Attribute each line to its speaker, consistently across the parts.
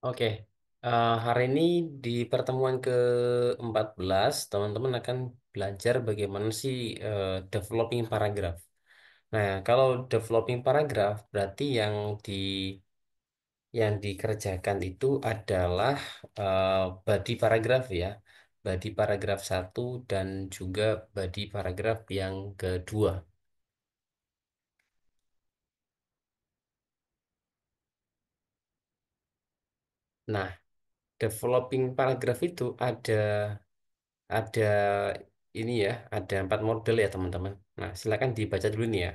Speaker 1: Oke, hari ini di pertemuan ke-14, teman-teman akan belajar bagaimana sih developing paragraph. Nah, kalau developing paragraph berarti yang dikerjakan itu adalah body paragraph ya, body paragraph satu dan juga body paragraph yang kedua. Nah, developing paragraph itu ada ini ya, ada 4 model ya teman-teman. Nah, silakan dibaca dulu nih ya.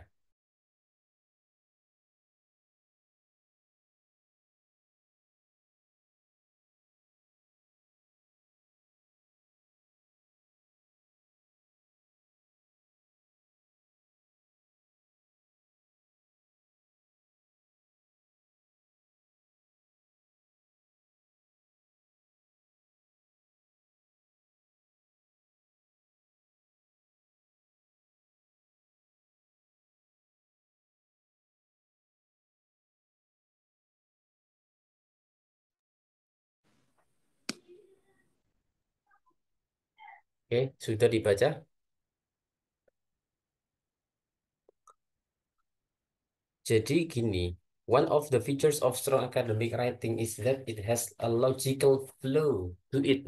Speaker 1: Oke, sudah dibaca. Jadi gini, one of the features of strong academic writing is that it has a logical flow to it.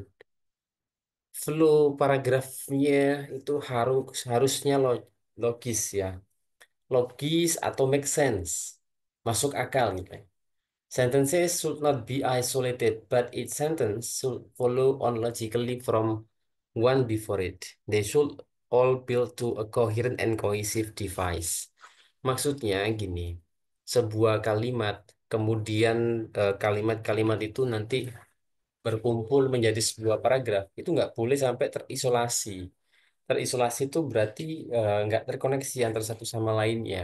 Speaker 1: Flow paragrafnya itu harusnya logis ya. Logis atau make sense. Masuk akal gitu. Sentences should not be isolated, but each sentence should follow on logically from one before it. They should all build to a coherent and cohesive device. Maksudnya gini, sebuah kalimat, kemudian kalimat-kalimat itu nanti berkumpul menjadi sebuah paragraf, itu nggak boleh sampai terisolasi. Terisolasi itu berarti nggak terkoneksi antara satu sama lainnya.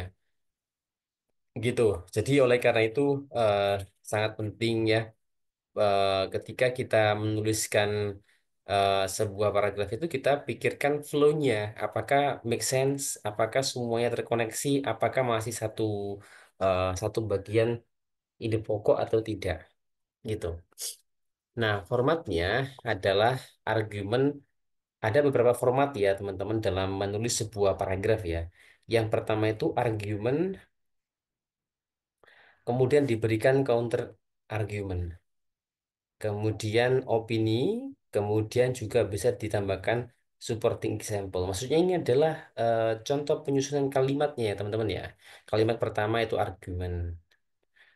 Speaker 1: Gitu. Jadi oleh karena itu eh, sangat penting ya ketika kita menuliskan sebuah paragraf itu kita pikirkan flow-nya, apakah make sense, apakah semuanya terkoneksi, apakah masih satu bagian ide pokok atau tidak, gitu. Nah, formatnya adalah argumen. Ada beberapa format ya, teman-teman, dalam menulis sebuah paragraf ya. Yang pertama itu argumen, kemudian diberikan counter argumen. Kemudian opini, kemudian juga bisa ditambahkan supporting example. Maksudnya ini adalah contoh penyusunan kalimatnya ya teman-teman ya. Kalimat pertama itu argumen.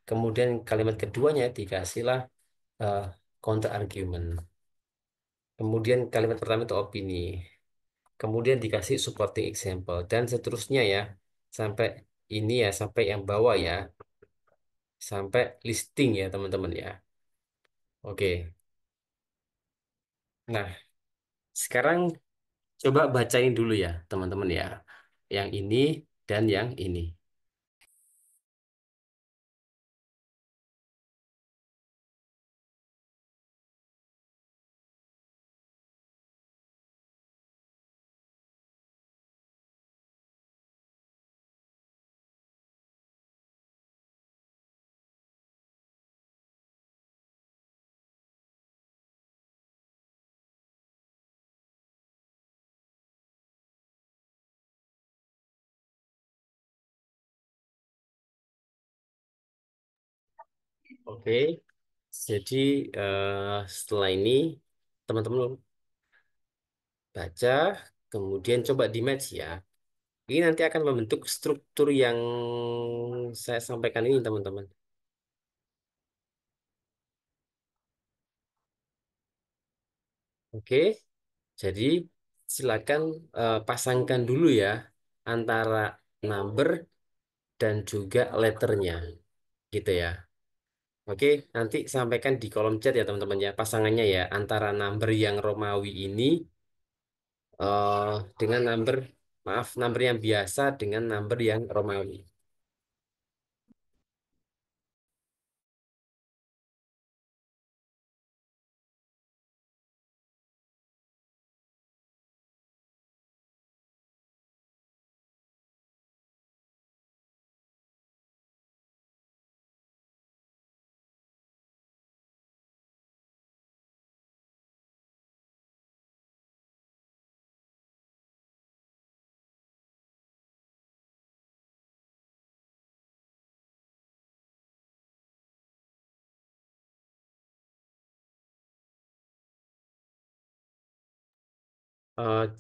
Speaker 1: Kemudian kalimat keduanya dikasihlah eh, counter argument. Kemudian kalimat pertama itu opini. Kemudian dikasih supporting example dan seterusnya ya. Sampai ini ya, sampai yang bawah ya. Sampai listing ya teman-teman ya. Oke. Nah, sekarang coba bacain dulu ya, teman-teman ya. Yang ini dan yang ini. Oke, jadi setelah ini teman-teman baca, kemudian coba di match ya. Ini nanti akan membentuk struktur yang saya sampaikan ini, teman-teman. Oke, jadi silakan pasangkan dulu ya antara number dan juga letternya, gitu ya. Oke, nanti sampaikan di kolom chat ya teman-teman ya pasangannya ya antara number yang Romawi ini eh dengan number yang biasa dengan number yang Romawi.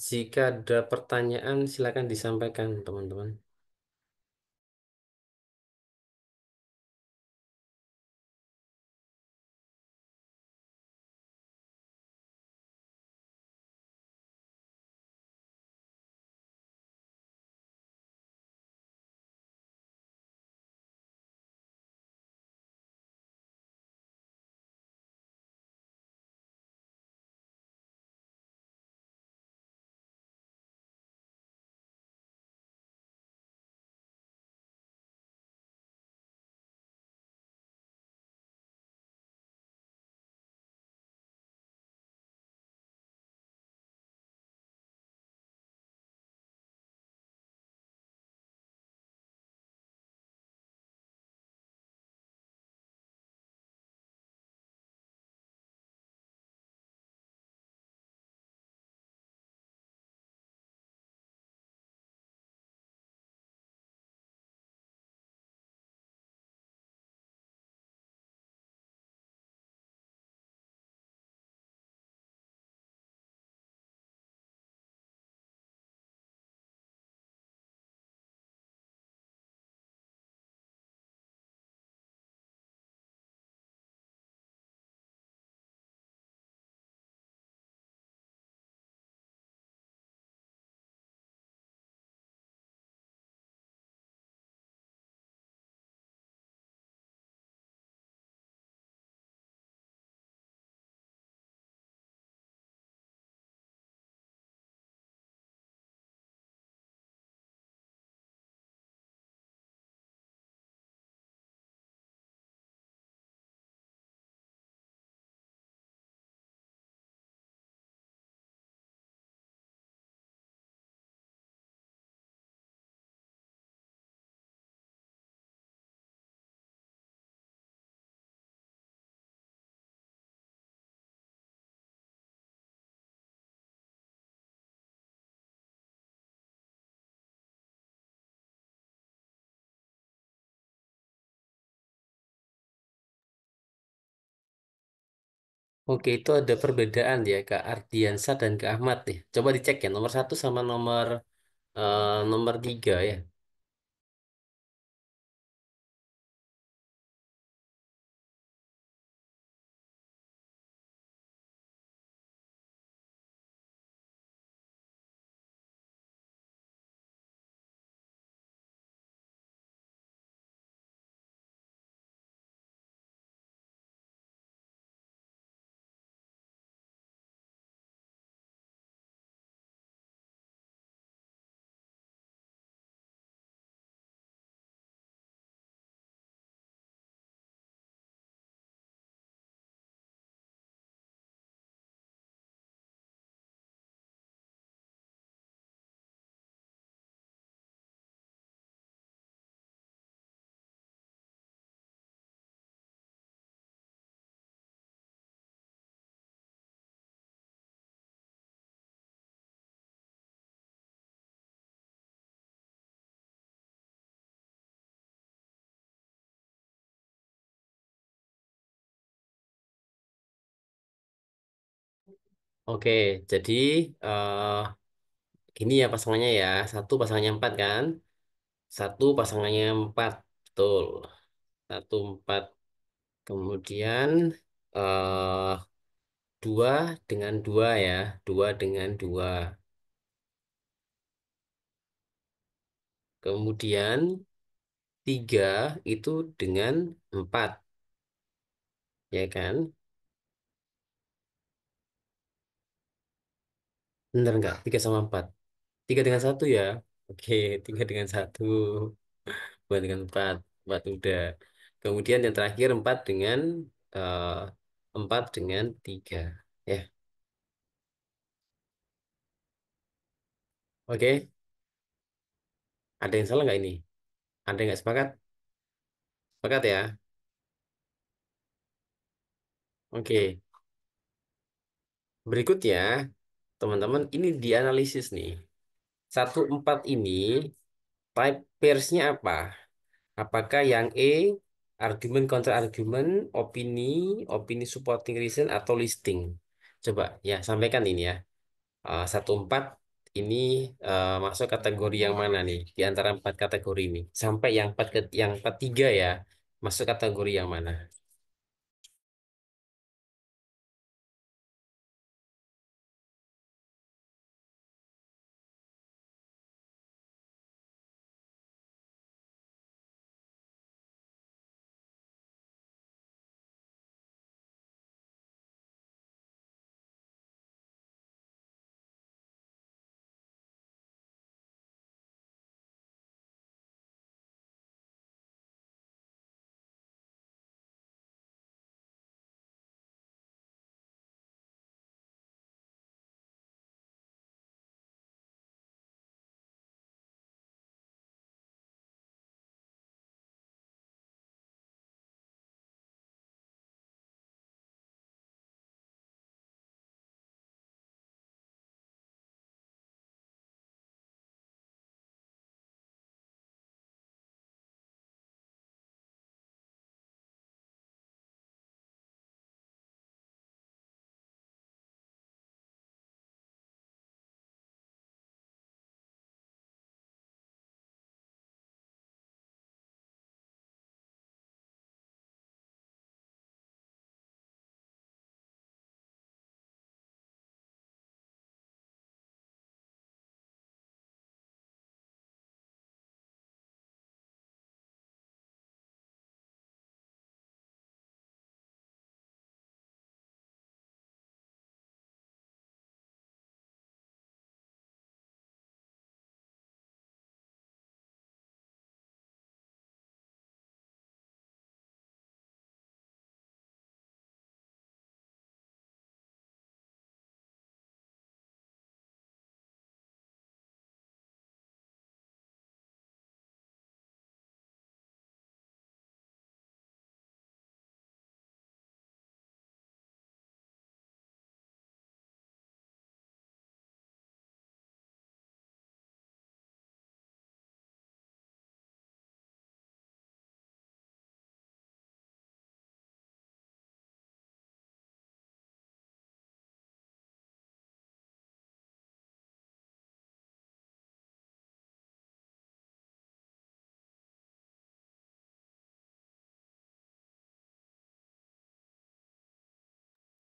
Speaker 1: Jika ada pertanyaan, silakan disampaikan, teman-teman. Oke, itu ada perbedaan ya, Kak Ardiansa dan Kak Ahmad nih. Coba dicek ya, nomor satu sama nomor tiga ya. Oke, jadi eh gini ya pasangannya ya. Satu pasangannya empat kan? Satu pasangannya empat, betul. Satu empat. Kemudian eh dua dengan dua ya. Dua dengan dua. Kemudian tiga itu dengan empat, ya kan? Bener nggak? Tiga sama empat. Tiga dengan satu ya. Oke, tiga dengan satu. Bukan dengan empat. Empat udah. Kemudian yang terakhir eh, empat dengan tiga. Ya, oke. Ada yang salah nggak ini? Ada yang nggak sepakat? Sepakat ya? Oke. Berikutnya, teman-teman, ini dianalisis nih. Satu empat ini type pairs-nya apa? Apakah yang argumen counter argumen, opini, opini supporting reason atau listing? Coba ya sampaikan ini ya. 14 ini masuk kategori yang mana nih? Di antara empat kategori ini. Sampai yang empat tiga ya. Masuk kategori yang mana?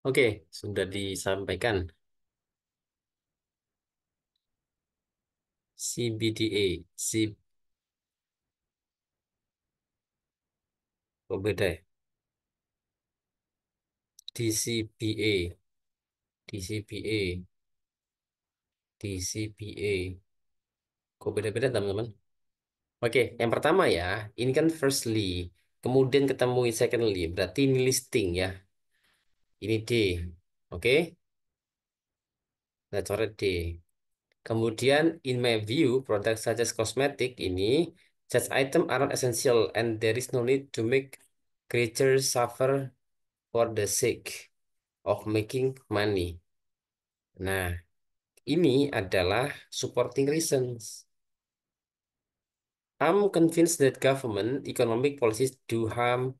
Speaker 1: Oke, sudah disampaikan. CBDA, C, oh beda ya? DCBA, DCBA, DCBA. Kok beda-beda teman-teman? Oke, yang pertama ya, ini kan firstly, kemudian ketemu secondly, berarti ini listing ya. Ini D, oke? Nah, coret D. Kemudian, in my view, product such as cosmetic ini, such item are not essential and there is no need to make creatures suffer for the sake of making money. Nah, ini adalah supporting reasons. I'm convinced that government economic policies do harm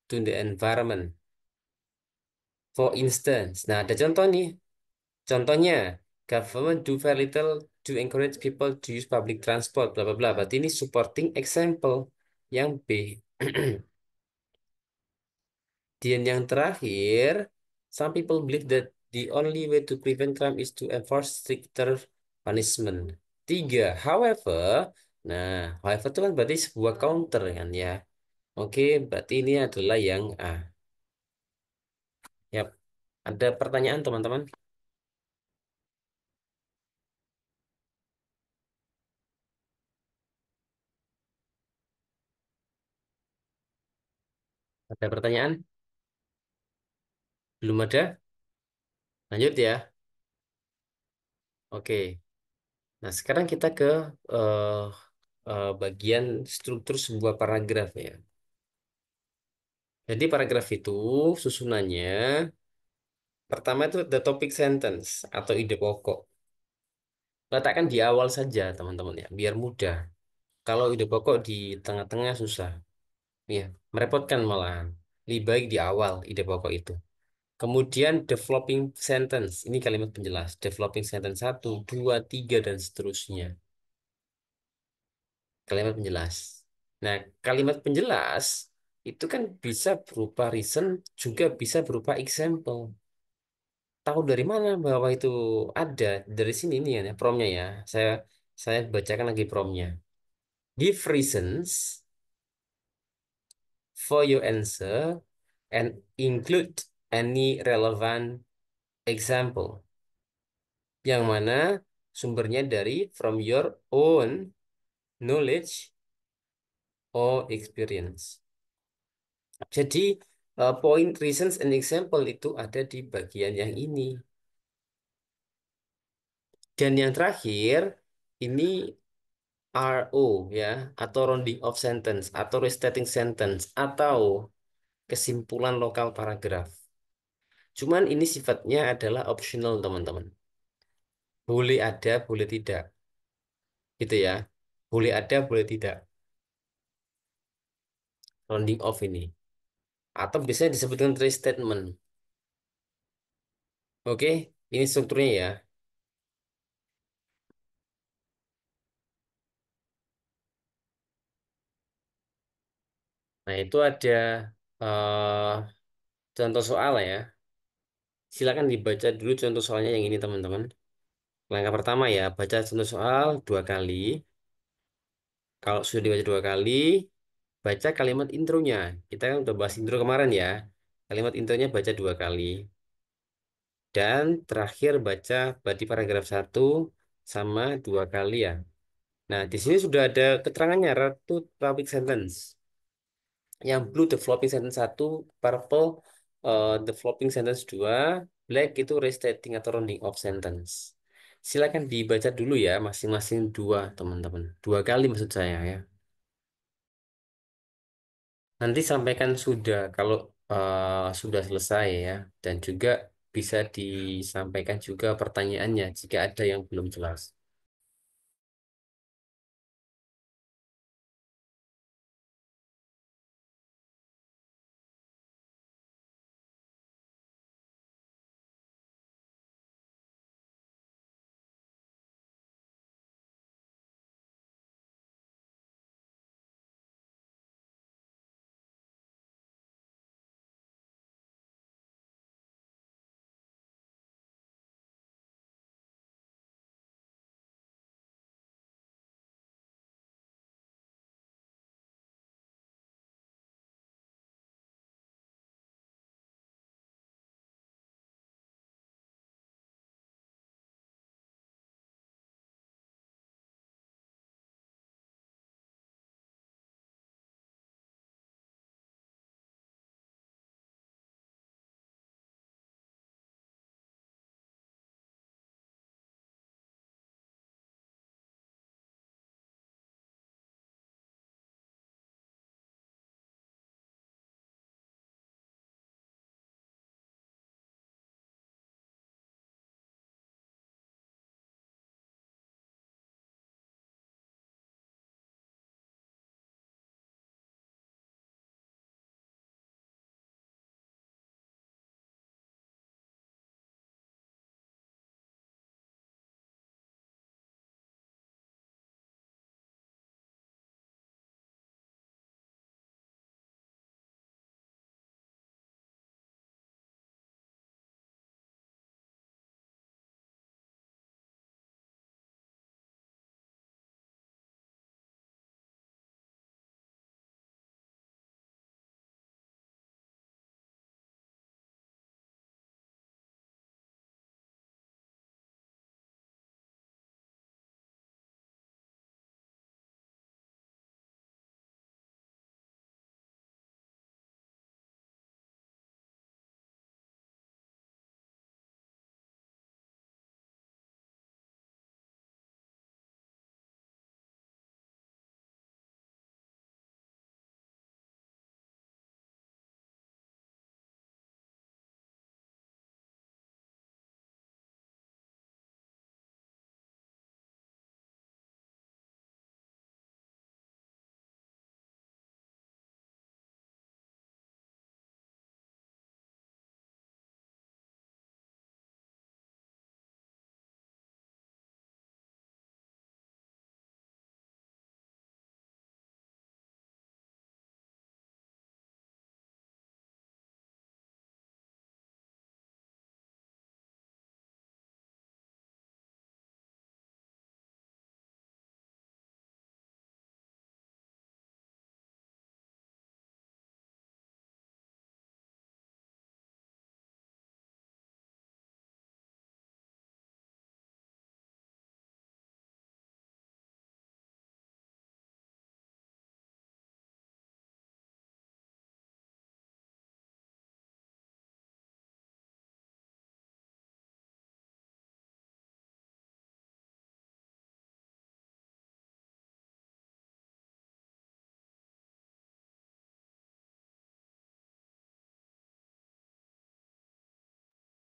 Speaker 1: to the environment. For instance, nah ada contoh nih. Contohnya, government do very little to encourage people to use public transport, bla bla bla. Berarti ini supporting example yang B. Dan yang terakhir, some people believe that the only way to prevent crime is to enforce stricter punishment. Tiga, however, nah, however itu kan berarti sebuah counter kan ya. Oke, berarti ini adalah yang A. Yap. Ada pertanyaan teman-teman? Ada pertanyaan? Belum ada? Lanjut ya. Oke. Nah, sekarang kita ke eh, bagian struktur sebuah paragraf ya. Jadi paragraf itu susunannya pertama itu the topic sentence atau ide pokok. Letakkan di awal saja teman-teman ya, biar mudah. Kalau ide pokok di tengah-tengah susah, ya merepotkan malahan. Lebih baik di awal ide pokok itu. Kemudian developing sentence. Ini kalimat penjelas. Developing sentence satu, dua, tiga, dan seterusnya. Kalimat penjelas. Nah, kalimat penjelas itu kan bisa berupa reason, juga bisa berupa example. Tahu dari mana bahwa itu ada? Dari sini nih ya, promnya ya. Saya bacakan lagi promnya. Give reasons for your answer and include any relevant example. Yang mana sumbernya dari from your own knowledge or experience. Jadi, point reasons and example itu ada di bagian yang ini. Dan yang terakhir, ini RO ya, atau rounding off sentence, atau restating sentence, atau kesimpulan lokal paragraf. Cuman ini sifatnya adalah optional, teman-teman. Boleh ada, boleh tidak. Gitu ya. Boleh ada, boleh tidak. Rounding off ini. Atau biasanya disebut dengan restatement. Oke, ini strukturnya ya. Nah, itu ada eh, contoh soal ya. Silakan dibaca dulu contoh soalnya yang ini, teman-teman. Langkah pertama ya, baca contoh soal dua kali. Kalau sudah dibaca dua kali, baca kalimat intronya. Kita kan udah bahas intro kemarin ya. Kalimat intronya baca dua kali. Dan terakhir baca di paragraf satu sama dua kali ya. Nah, di sini sudah ada keterangannya, ratu topic sentence. Yang blue developing sentence satu, purple developing sentence dua, black itu restating atau rounding off sentence. Silakan dibaca dulu ya, masing-masing dua, teman-teman. Dua kali maksud saya ya. Nanti sampaikan sudah kalau sudah selesai ya, dan juga bisa disampaikan juga pertanyaannya jika ada yang belum jelas.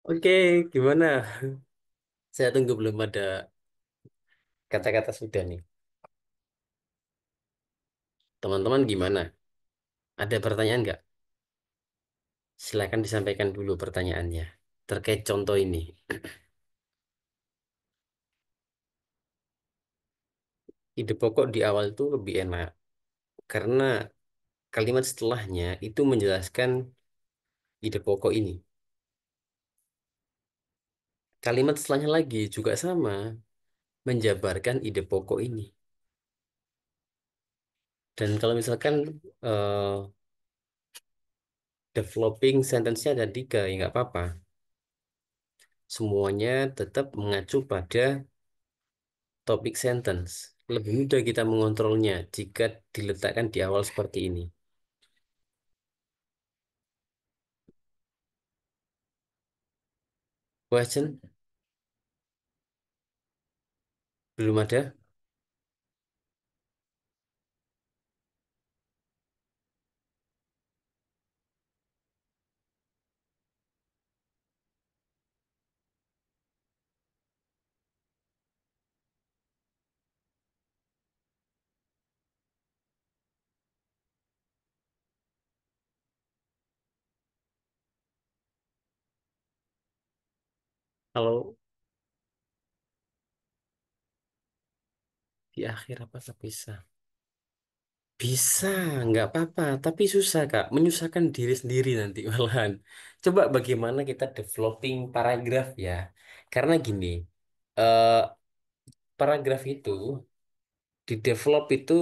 Speaker 1: Oke, gimana? Saya tunggu belum ada kata-kata sudah nih. Teman-teman gimana? Ada pertanyaan nggak? Silakan disampaikan dulu pertanyaannya. Terkait contoh ini. Ide pokok di awal itu lebih enak. Karena kalimat setelahnya itu menjelaskan ide pokok ini. Kalimat setelahnya lagi juga sama, menjabarkan ide pokok ini. Dan kalau misalkan eh, developing sentence-nya ada tiga, ya nggak apa-apa. Semuanya tetap mengacu pada topik sentence. Lebih mudah kita mengontrolnya jika diletakkan di awal seperti ini. Question? Belum ada? Kalau di akhir apa tak bisa? Bisa, nggak apa-apa. Tapi susah, Kak. Menyusahkan diri sendiri nanti malahan. Coba bagaimana kita developing paragraf ya. Karena gini, eh, paragraf itu di develop itu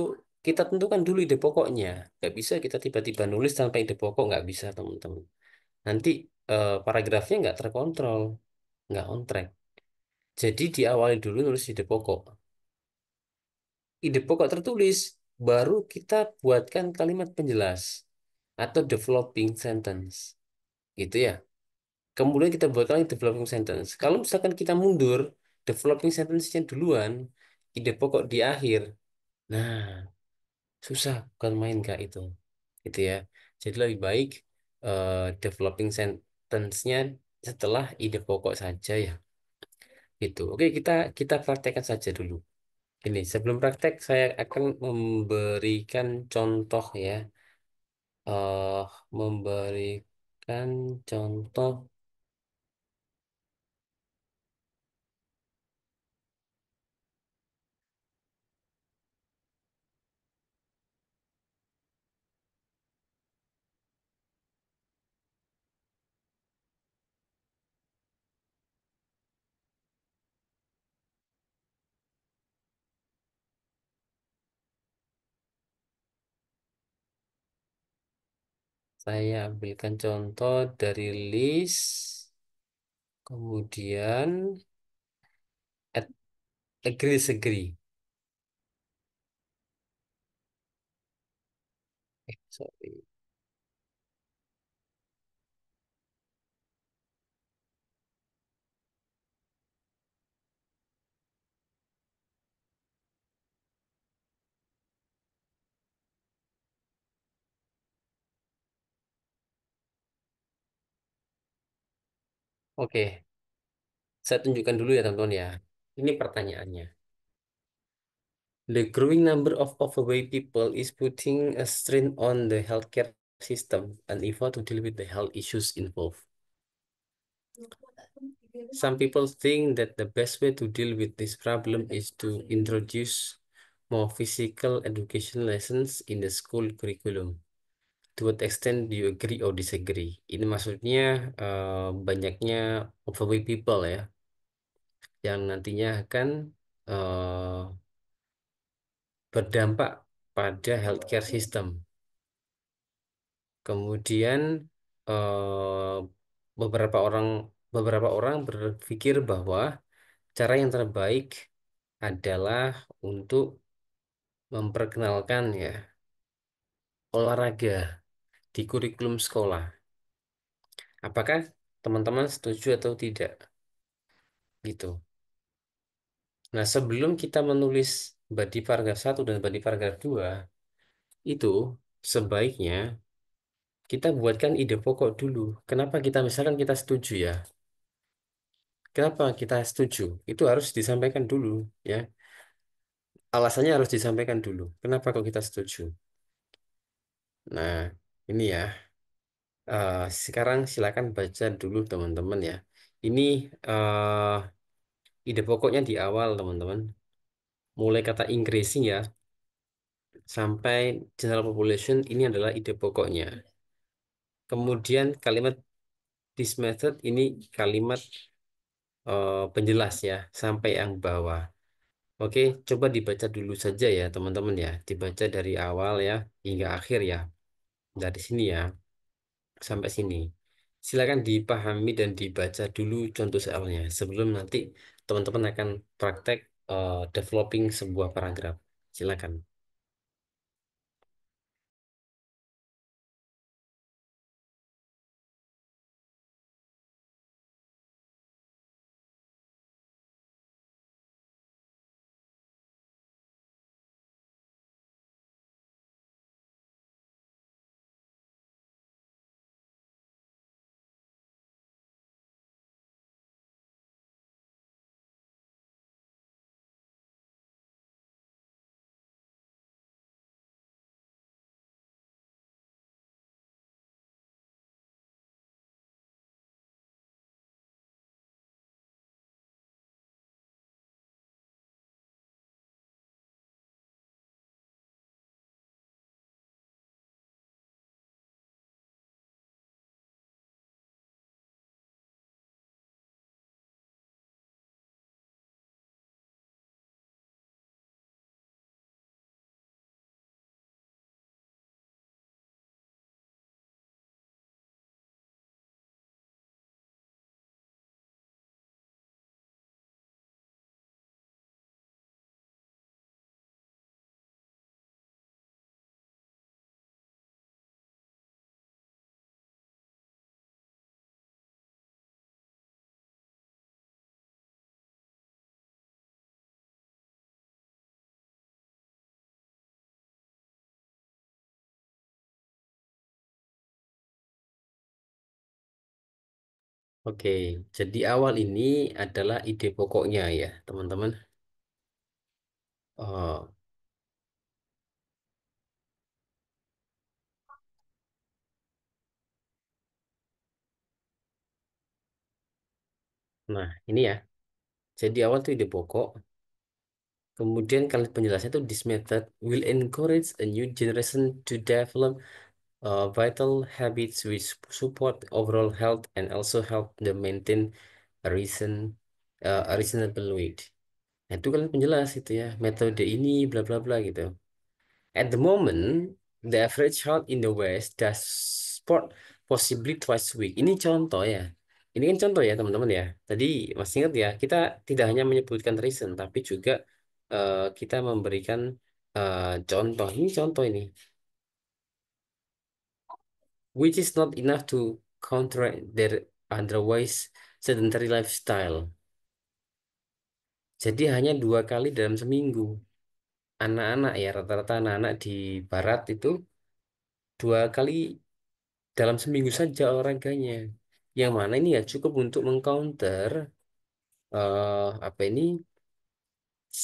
Speaker 1: kita tentukan dulu ide pokoknya. Nggak bisa kita tiba-tiba nulis tanpa ide pokok, nggak bisa teman-teman. Nanti paragrafnya nggak terkontrol, nggak on track. Jadi diawali dulu nulis ide pokok. Ide pokok tertulis, baru kita buatkan kalimat penjelas atau developing sentence, gitu ya. Kemudian kita buat lagi developing sentence. Kalau misalkan kita mundur, developing sentence-nya duluan, ide pokok di akhir. Nah, susah, bukan main Kak itu. Gitu ya. Jadi lebih baik developing sentence-nya setelah ide pokok saja ya. Gitu. Oke, kita praktekkan saja dulu. Ini sebelum praktek saya akan memberikan contoh ya. eh Memberikan contoh. Saya ambilkan contoh dari list, kemudian at- agree disagree. Sorry. Oke, saya tunjukkan dulu ya teman-teman ya. Ini pertanyaannya. The growing number of overweight people is putting a strain on the healthcare system and how to deal with the health issues involved. Some people think that the best way to deal with this problem is to introduce more physical education lessons in the school curriculum. To what extent do you agree or disagree? Ini maksudnya banyaknya overweight people ya, yang nantinya akan eh, berdampak pada healthcare system. Kemudian eh, beberapa orang beberapa orang berpikir bahwa cara yang terbaik adalah untuk memperkenalkan ya olahraga di kurikulum sekolah. Apakah teman-teman setuju atau tidak? Gitu. Nah, sebelum kita menulis body paragraf satu dan body paragraf 2 itu sebaiknya kita buatkan ide pokok dulu. Kenapa kita misalkan kita setuju ya? Kenapa kita setuju? Itu harus disampaikan dulu, ya. Alasannya harus disampaikan dulu. Kenapa kok kita setuju? Nah, ini ya. Sekarang silakan baca dulu teman-teman ya. Ini ide pokoknya di awal teman-teman. Mulai kata increasing ya sampai general population ini adalah ide pokoknya. Kemudian kalimat this method ini kalimat penjelas ya sampai yang bawah. Oke, coba dibaca dulu saja ya teman-teman ya. Dibaca dari awal ya hingga akhir ya. Dari sini ya sampai sini. Silakan dipahami dan dibaca dulu contoh soalnya sebelum nanti teman-teman akan praktek developing sebuah paragraf. Silakan. Oke, jadi awal ini adalah ide pokoknya ya, teman-teman. Oh, nah, ini ya. Jadi awal itu ide pokok. Kemudian kalimat penjelasannya itu this method will encourage a new generation to develop vital habits which support overall health and also help them maintain a reasonable weight. Nah, itu kalian penjelas itu ya, metode ini bla bla bla gitu. At the moment, the average health in the West does sport possibly twice a week. Ini contoh ya. Ini kan contoh ya teman-teman ya. Tadi masih ingat ya, kita tidak hanya menyebutkan reason, tapi juga kita memberikan contoh. Ini contoh ini, which is not enough to counteract their otherwise sedentary lifestyle. Jadi hanya 2 kali dalam seminggu. Anak-anak ya, rata-rata anak-anak di Barat itu 2 kali dalam seminggu saja olahraganya. Yang mana ini ya cukup untuk mengcounter apa ini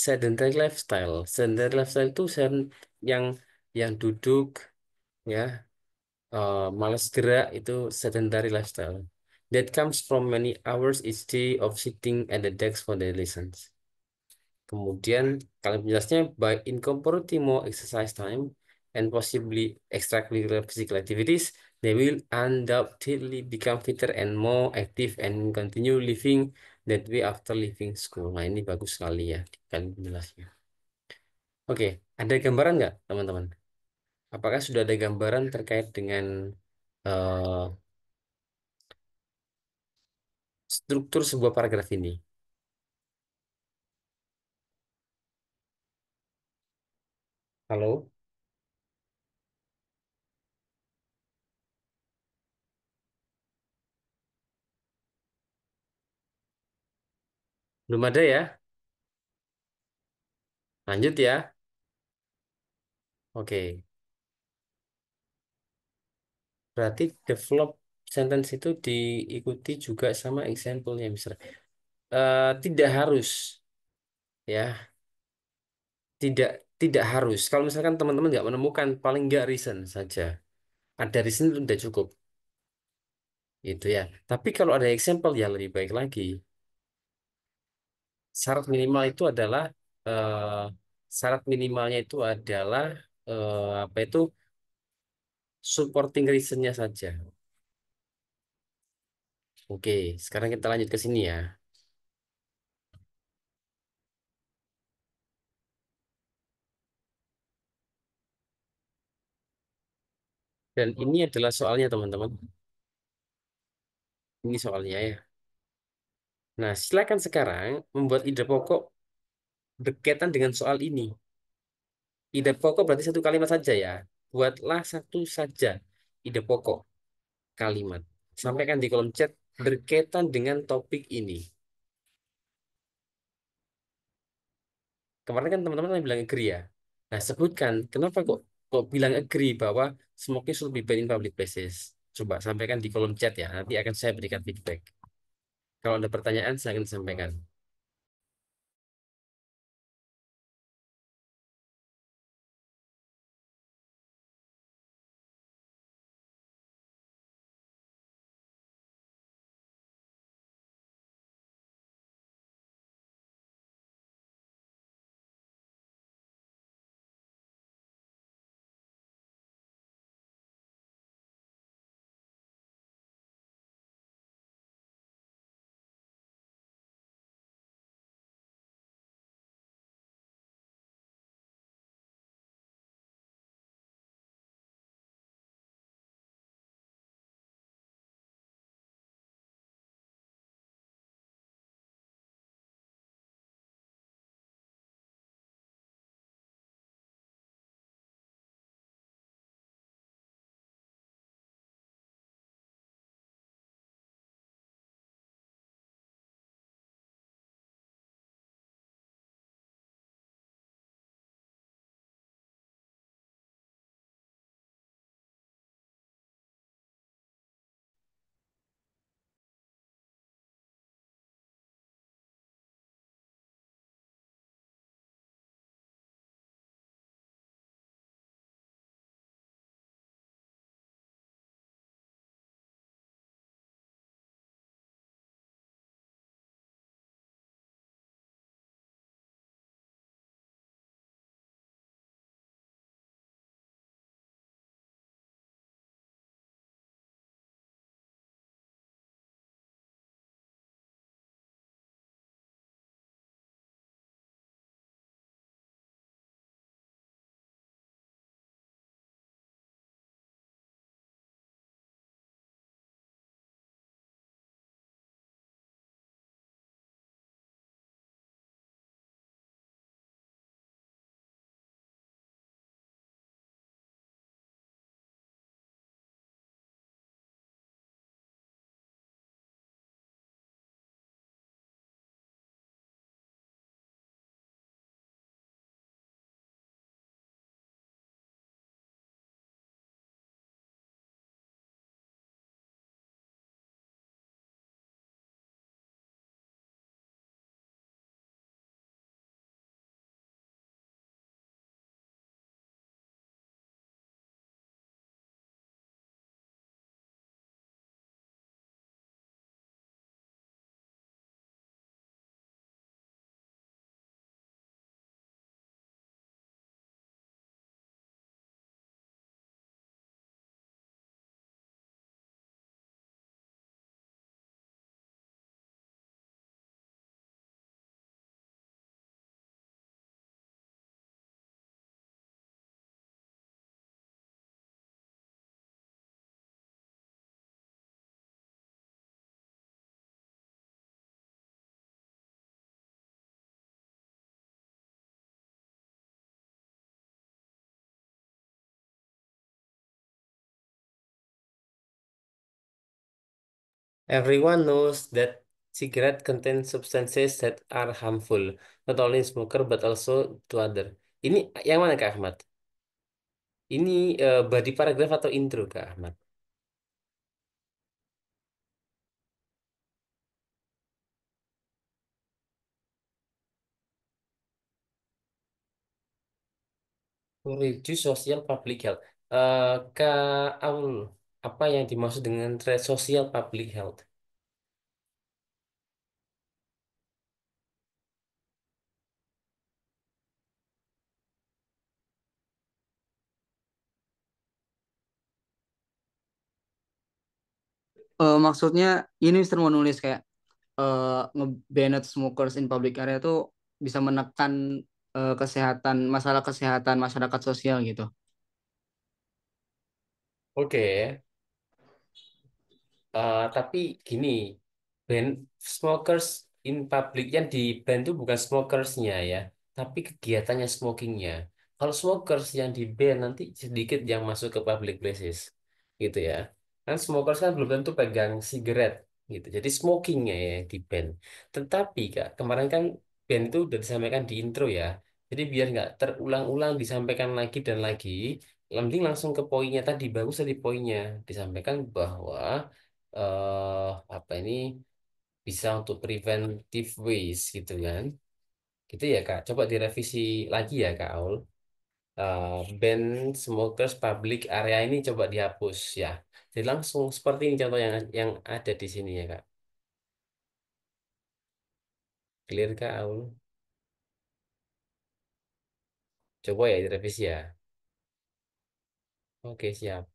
Speaker 1: sedentary lifestyle. Sedentary lifestyle itu yang yang duduk ya, malas gerak itu sedentary lifestyle. That comes from many hours each day of sitting at the desk for the lessons. Kemudian kalau penjelasannya by incorporating more exercise time and possibly extracurricular physical activities, they will undoubtedly become fitter and more active and continue living that way after leaving school. Nah, ini bagus sekali ya kan penjelasannya. Oke, ada gambaran nggak teman-teman? Apakah sudah ada gambaran terkait dengan eh, struktur sebuah paragraf ini? Halo, belum ada ya? Lanjut ya. Oke. Berarti develop sentence itu diikuti juga sama example-nya, misalnya. Tidak harus, ya, tidak tidak harus. Kalau misalkan teman-teman nggak menemukan, paling nggak reason saja. Ada reason itu udah cukup, itu ya. Tapi kalau ada example ya lebih baik lagi. Syarat minimal itu adalah eh, syarat minimalnya itu adalah apa itu supporting reasonnya saja. Oke, sekarang kita lanjut ke sini ya. Dan ini adalah soalnya teman-teman. Ini soalnya ya. Nah, silakan sekarang membuat ide pokok berkaitan dengan soal ini. Ide pokok berarti satu kalimat saja ya. Buatlah satu saja ide pokok kalimat. Sampaikan di kolom chat berkaitan dengan topik ini. Kemarin kan teman-teman yang bilang agree ya. Nah, sebutkan kenapa kok bilang agree bahwa smoking should be banned in public places. Coba sampaikan di kolom chat ya. Nanti akan saya berikan feedback. Kalau ada pertanyaan, saya akan sampaikan. Everyone knows that cigarette contain substances that are harmful, not only smoker but also to other. Ini yang mana Kak Ahmad? Ini body paragraph atau intro Kak Ahmad? To reduce social public health. Kak Aul, apa yang dimaksud dengan social public health?
Speaker 2: Maksudnya ini Mister mau nulis kayak nge-banned smokers in public area tuh bisa menekan kesehatan, masalah kesehatan masyarakat sosial gitu.
Speaker 1: Oke, tapi gini, ban smokers in public yang di ban itu bukan smokersnya ya, tapi kegiatannya smokingnya. Kalau smokers yang di ban nanti sedikit yang masuk ke public places, gitu ya. Kan smokers kan belum tentu pegang sigaret, gitu. Jadi smokingnya ya yang di ban. Tetapi kak, kemarin kan ban itu udah disampaikan di intro ya. Jadi biar nggak terulang-ulang disampaikan lagi dan lagi, mending langsung ke poinnya tadi. Bagus tadi poinnya disampaikan bahwa apa ini bisa untuk preventive ways gitu kan. Gitu ya Kak. Coba direvisi lagi ya Kak Aul. Ban smokers public area ini coba dihapus ya. Jadi langsung seperti ini contoh yang ada di sini ya Kak. Clear Kak Aul? Coba ya direvisi ya. Oke, siap.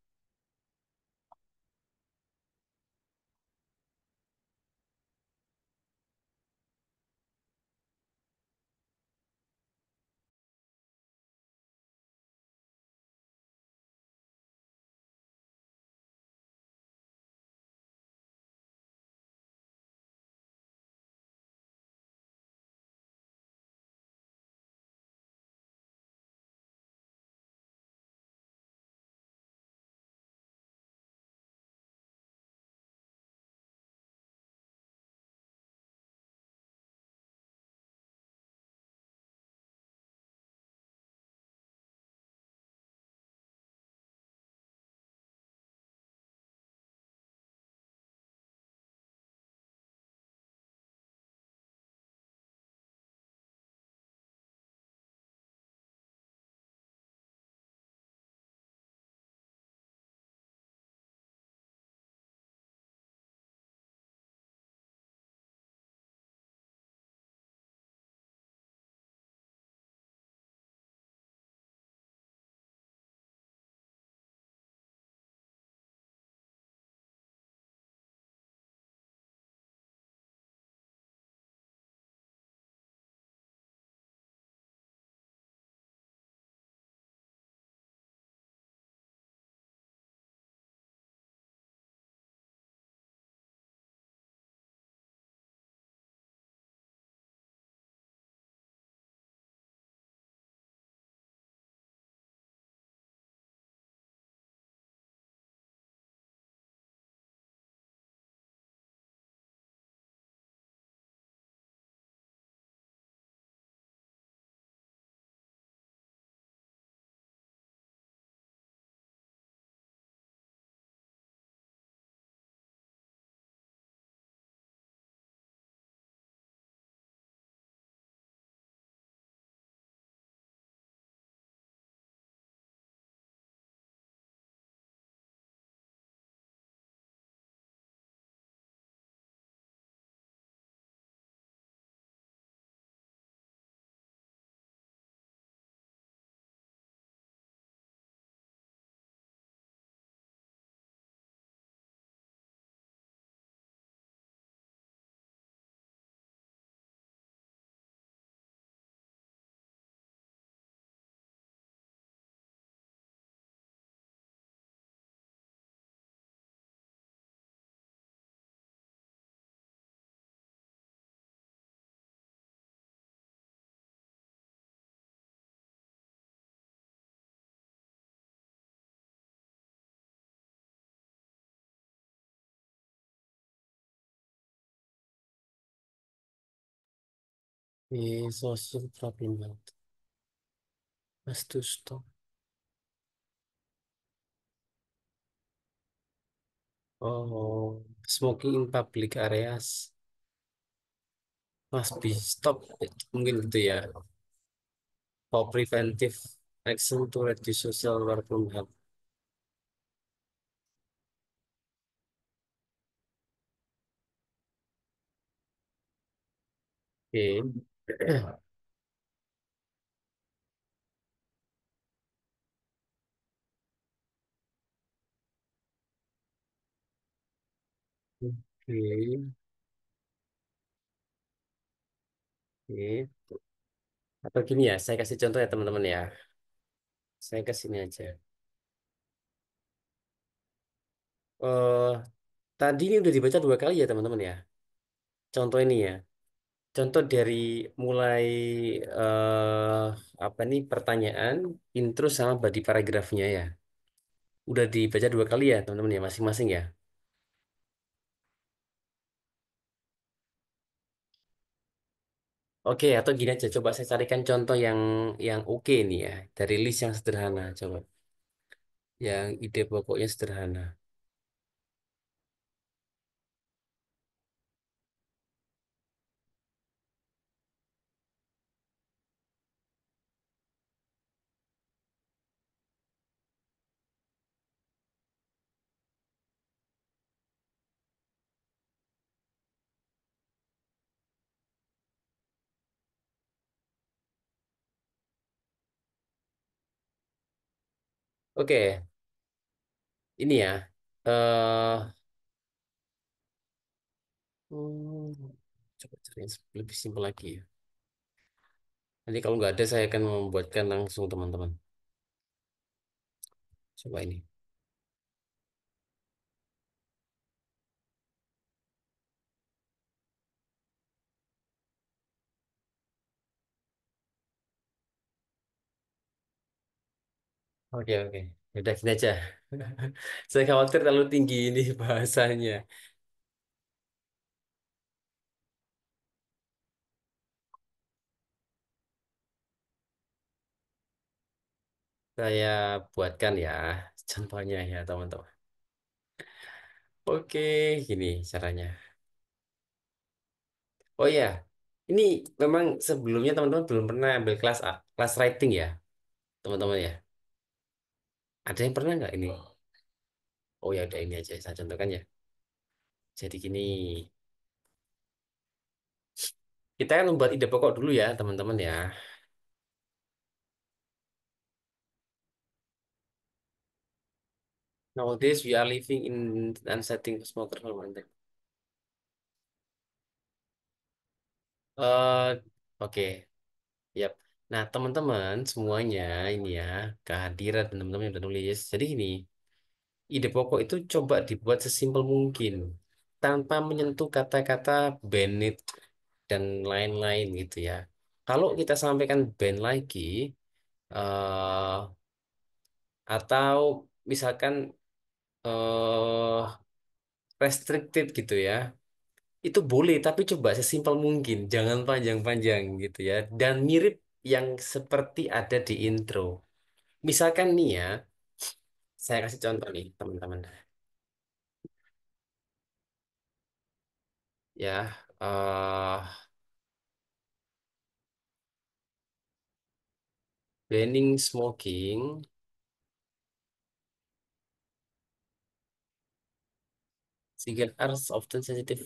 Speaker 1: Social problem health. Has to stop. Oh, smoking in public areas must be stop. Mungkin gitu ya. For preventive. Action to reduce social work harm. Oke. Oke. Oke. Atau gini ya, saya kasih contoh ya teman-teman ya. Saya ke sini aja. Eh, tadi ini udah dibaca 2 kali ya teman-teman ya. Contoh ini ya. Contoh dari mulai eh apa nih pertanyaan, intro sama body paragrafnya ya. Udah dibaca 2 kali ya teman-teman ya masing-masing ya. Oke, atau gini aja, coba saya carikan contoh yang oke nih ya dari list yang sederhana, coba. Yang ide pokoknya sederhana. Oke, ini ya. Hmm, coba cari yang lebih simpel lagi ya. Nanti kalau nggak ada saya akan membuatkan langsung teman-teman. Coba ini. Oke, oke. Udah gini aja. Saya khawatir terlalu tinggi ini bahasanya. Saya buatkan ya contohnya ya teman-teman. Oke, gini caranya. Oh ya, ini memang sebelumnya teman-teman belum pernah ambil kelas A, kelas writing ya, teman-teman ya. Ada yang pernah nggak ini? Oh ya, udah ini aja saya contohkan ya. Jadi gini, kita kan membuat ide pokok dulu ya, teman-teman ya. Nowadays we are living in unsettling smoker environment. Eh, oke, yap. Nah, teman-teman semuanya ini ya, kehadiran teman-teman yang udah nulis. Jadi ini, ide pokok itu coba dibuat sesimpel mungkin, tanpa menyentuh kata-kata Bennett dan lain-lain gitu ya. Kalau kita sampaikan band lagi, eh atau misalkan eh restricted gitu ya, itu boleh, tapi coba sesimpel mungkin, jangan panjang-panjang gitu ya. Dan mirip yang seperti ada di intro. Misalkan nih ya, saya kasih contoh nih teman-teman. Ya, banning smoking, cigarette are often sensitive.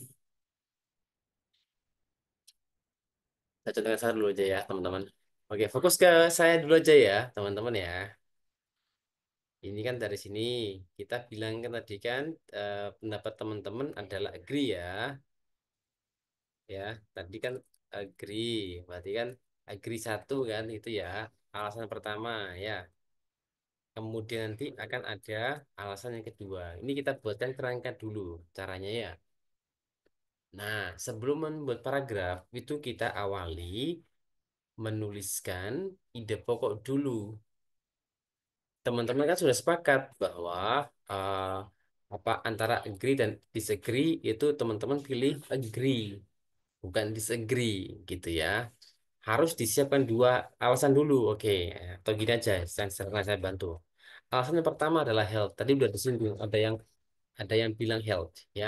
Speaker 1: Saya contohkan saya dulu aja ya teman-teman. Oke, fokus ke saya dulu aja ya teman-teman ya. Ini kan dari sini kita bilang kan tadi kan pendapat teman-teman adalah agree ya. Ya, tadi kan agree, berarti kan agree satu kan itu ya alasan pertama ya. Kemudian nanti akan ada alasan yang kedua. Ini kita buatkan kerangka dulu caranya ya. Nah, sebelum membuat paragraf itu kita awali menuliskan ide pokok dulu. Teman-teman kan sudah sepakat bahwa eh, apa antara agree dan disagree itu teman-teman pilih agree, bukan disagree gitu ya. Harus disiapkan 2 alasan dulu. Oke, atau gini aja, saya bantu. Alasan yang pertama adalah health. Tadi udah disinggung, ada yang bilang health, ya.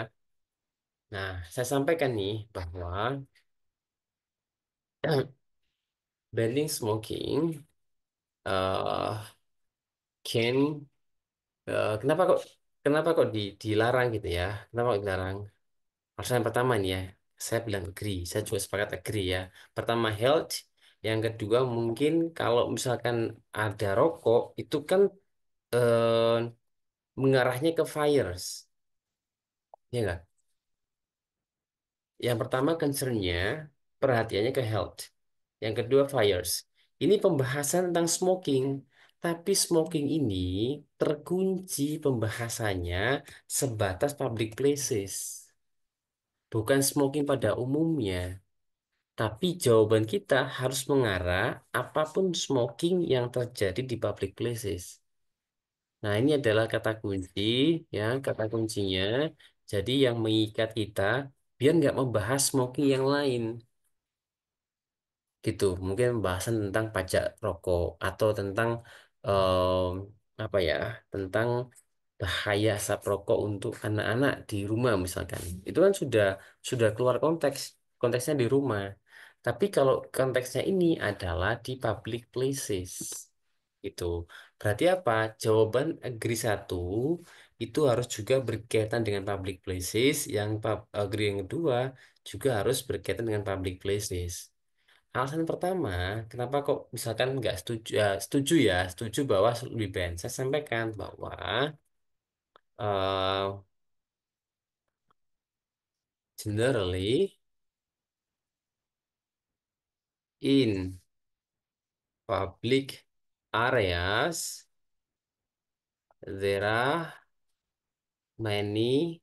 Speaker 1: Nah, saya sampaikan nih bahwa banning smoking eh can kenapa kok dilarang gitu ya? Kenapa kok dilarang? Alasan yang pertama nih ya, saya bilang agree, saya juga sepakat agree ya. Pertama health, yang kedua mungkin kalau misalkan ada rokok itu kan eh, mengarahnya ke fires, ya nggak? Yang pertama concernnya perhatiannya ke health, yang kedua fires. Ini pembahasan tentang smoking, tapi smoking ini terkunci pembahasannya sebatas public places, bukan smoking pada umumnya. Tapi jawaban kita harus mengarah apapun smoking yang terjadi di public places. Nah, ini adalah kata kunci, ya, kata kuncinya. Jadi yang mengikat kita biar nggak membahas smoking yang lain, gitu. Mungkin pembahasan tentang pajak rokok atau tentang em, apa ya, tentang bahaya asap rokok untuk anak-anak di rumah misalkan. Itu kan sudah keluar konteks, konteksnya di rumah. Tapi kalau konteksnya ini adalah di public places. Itu. Berarti apa? Jawaban agree satu itu harus juga berkaitan dengan public places, yang agree yang kedua juga harus berkaitan dengan public places. Alasan pertama, kenapa kok misalkan nggak setuju, ya, setuju bahwa lebih baik. Saya sampaikan bahwa uh, generally in public areas there are many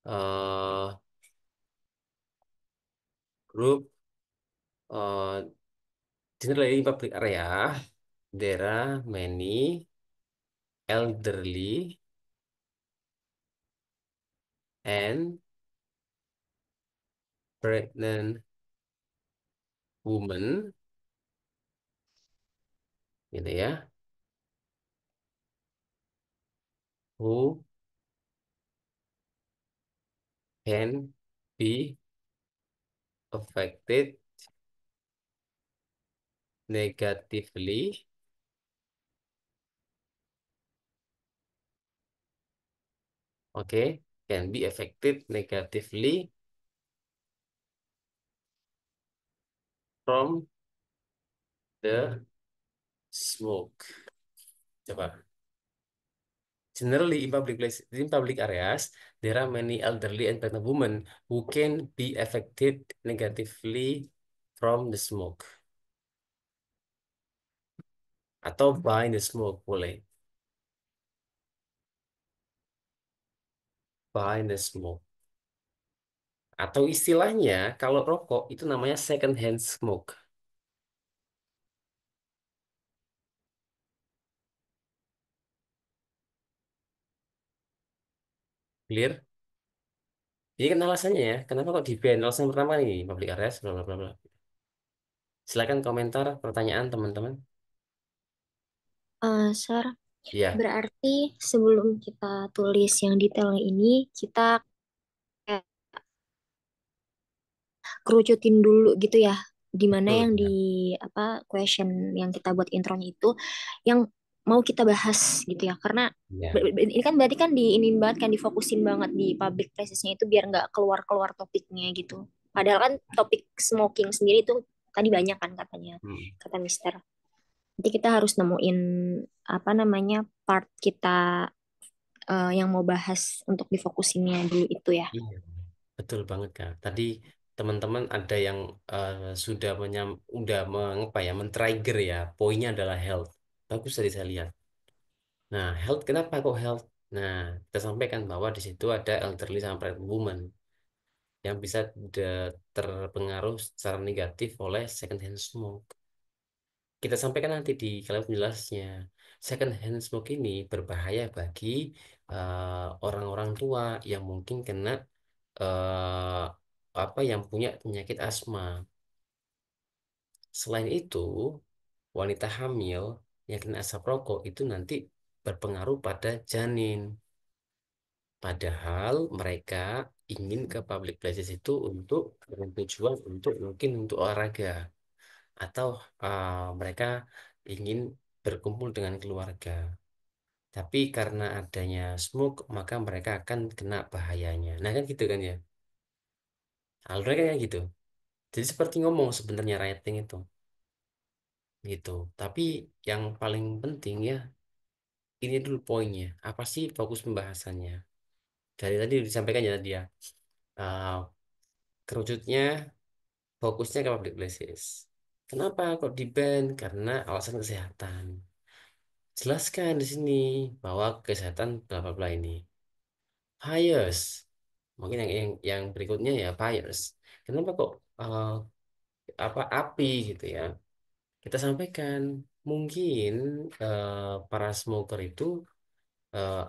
Speaker 1: uh, group uh, generally in public area there are many elderly and pregnant women gitu ya who can be affected negatively, okay, can be affected negatively from the smoke. Coba. Generally, in public areas, there are many elderly and pregnant women who can be affected negatively from the smoke atau by the smoke boleh, by the smoke. Atau istilahnya kalau rokok itu namanya second hand smoke. Clear? Ini kan alasannya ya. Kenapa kok di-ban? Alasan pertama nih, public areas, bla bla bla bla. Silakan komentar pertanyaan teman-teman.
Speaker 3: Sir,
Speaker 1: Iya,
Speaker 3: berarti sebelum kita tulis yang detailnya ini, kita kayak kerucutin dulu gitu ya, di mana
Speaker 1: betul.
Speaker 3: yang di
Speaker 1: Ya.
Speaker 3: apa question yang kita buat intronya itu yang mau kita bahas gitu ya, karena
Speaker 1: Ya.
Speaker 3: ini kan berarti kan diinin banget kan difokusin banget di public places-nya itu biar nggak keluar-keluar topiknya gitu. Padahal kan topik smoking sendiri itu tadi banyak kan katanya,
Speaker 1: Hmm.
Speaker 3: kata Mister. Jadi kita harus nemuin apa namanya part kita yang mau bahas untuk difokusinnya dulu itu ya.
Speaker 1: Iya, betul banget Kak. Tadi teman-teman ada yang sudah udah mengapa ya, men-trigger ya. Poinnya adalah health. Bagus tadi saya lihat. Nah, health kenapa kok health? Nah, kita sampaikan bahwa di situ ada elderly sama pregnant woman yang bisa terpengaruh secara negatif oleh second hand smoke. Kita sampaikan nanti di kalimat penjelasnya. Second hand smoke ini berbahaya bagi orang-orang tua yang mungkin kena eh, apa yang punya penyakit asma. Selain itu, wanita hamil yang kena asap rokok itu nanti berpengaruh pada janin. Padahal mereka ingin ke public places itu untuk dengan tujuan untuk mungkin untuk olahraga atau mereka ingin berkumpul dengan keluarga. Tapi karena adanya smoke, maka mereka akan kena bahayanya. Nah kan gitu kan ya. Alurnya kayak gitu. Jadi seperti ngomong sebenarnya writing itu. Gitu. Tapi yang paling penting ya, ini dulu poinnya. Apa sih fokus pembahasannya? Dari tadi disampaikan ya dia. Uh, kerucutnya, fokusnya ke public places. Kenapa kok di-ban? Karena alasan kesehatan. Jelaskan di sini bahwa kesehatan bla bla bla ini. Bias. Mungkin yang berikutnya ya bias. Kenapa kok apa api gitu ya? Kita sampaikan mungkin para smoker itu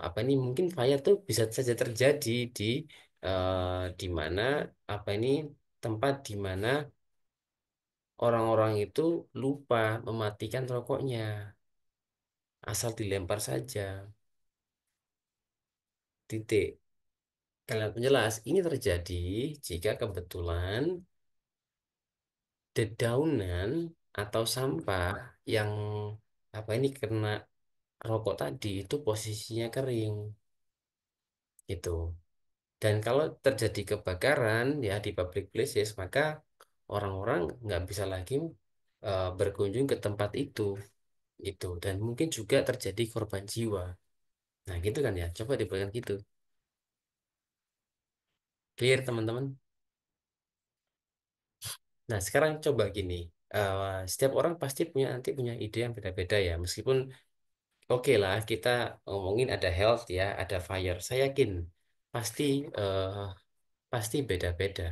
Speaker 1: apa ini mungkin fire tuh bisa saja terjadi di mana apa ini tempat di mana orang-orang itu lupa mematikan rokoknya, asal dilempar saja. Titik. Kalian penjelas ini terjadi jika kebetulan dedaunan atau sampah yang apa ini kena rokok tadi itu posisinya kering gitu. Dan kalau terjadi kebakaran ya di public places, maka orang-orang nggak bisa lagi berkunjung ke tempat itu gitu. Dan mungkin juga terjadi korban jiwa. Nah gitu kan ya. Coba dibuatkan gitu. Clear teman-teman? Nah sekarang coba gini. Setiap orang pasti nanti punya ide yang beda-beda ya. Meskipun oke lah kita ngomongin ada health ya, ada fire. Saya yakin pasti eh, pasti beda-beda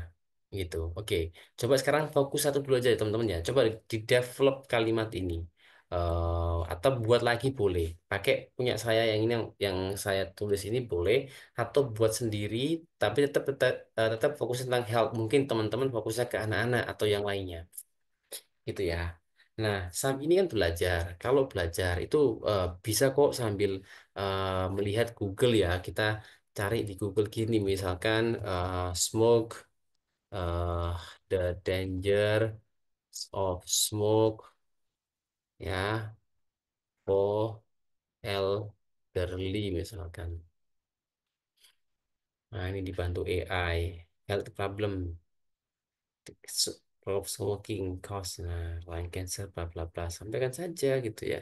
Speaker 1: gitu. Oke, coba sekarang fokus satu dulu aja ya teman-teman ya. Coba di develop kalimat ini. Atau buat lagi boleh. Pakai punya saya yang ini yang saya tulis ini boleh atau buat sendiri tapi tetap tetap tetap fokus tentang health. Mungkin teman-teman fokusnya ke anak-anak atau yang lainnya gitu ya. Nah, ini kan belajar. Kalau belajar itu bisa kok sambil melihat Google ya. Kita cari di Google gini, misalkan smoke, uh, the danger of smoke, ya, for elderly misalkan. Nah, ini dibantu AI, health problem, of smoking cause, nah, lung cancer, bla bla bla. Sampaikan saja gitu ya.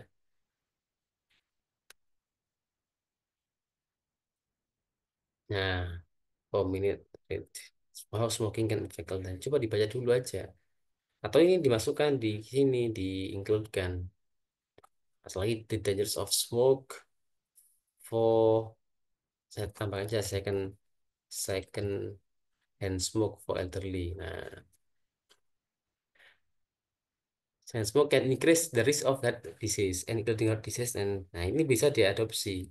Speaker 1: Nah, per minute rate. How smoking can affect health. Coba dibaca dulu aja. Atau ini dimasukkan di sini, di-includekan. Atau lagi the dangers of smoke for, saya tambahkan aja second second hand smoke for elderly. Nah, second smoke can increase the risk of heart disease and including heart disease. And nah ini bisa diadopsi.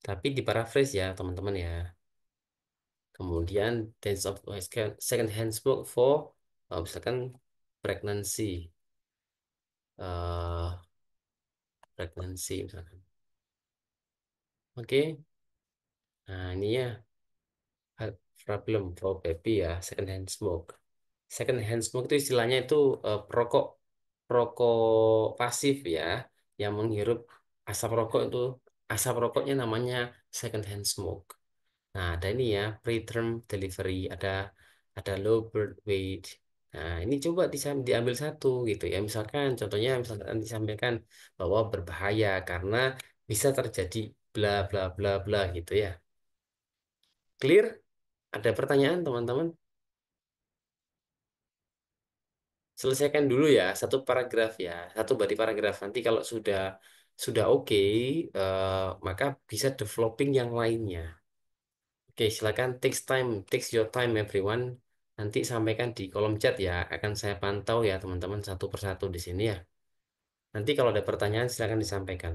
Speaker 1: Tapi di paraphrase ya teman-teman ya. Kemudian dangers of second hand smoke for misalkan pregnancy. eh pregnancy misalkan. Oke. Nah, ini ya health problem for baby ya, second hand smoke. Second hand smoke itu istilahnya itu perokok perokok pasif ya, yang menghirup asap rokok itu asap rokoknya namanya second hand smoke. Nah, ada ini ya preterm delivery, ada low birth weight. Nah, ini coba diambil satu gitu ya. Misalkan contohnya misalkan disampaikan bahwa berbahaya karena bisa terjadi bla bla bla bla gitu ya. Clear? Ada pertanyaan teman-teman? Selesaikan dulu ya satu paragraf ya, satu body paragraf. Nanti kalau sudah oke, maka bisa developing yang lainnya. Oke, silakan takes your time everyone. Nanti sampaikan di kolom chat ya. Akan saya pantau ya teman-teman satu persatu di sini ya. Nanti kalau ada pertanyaan silakan disampaikan.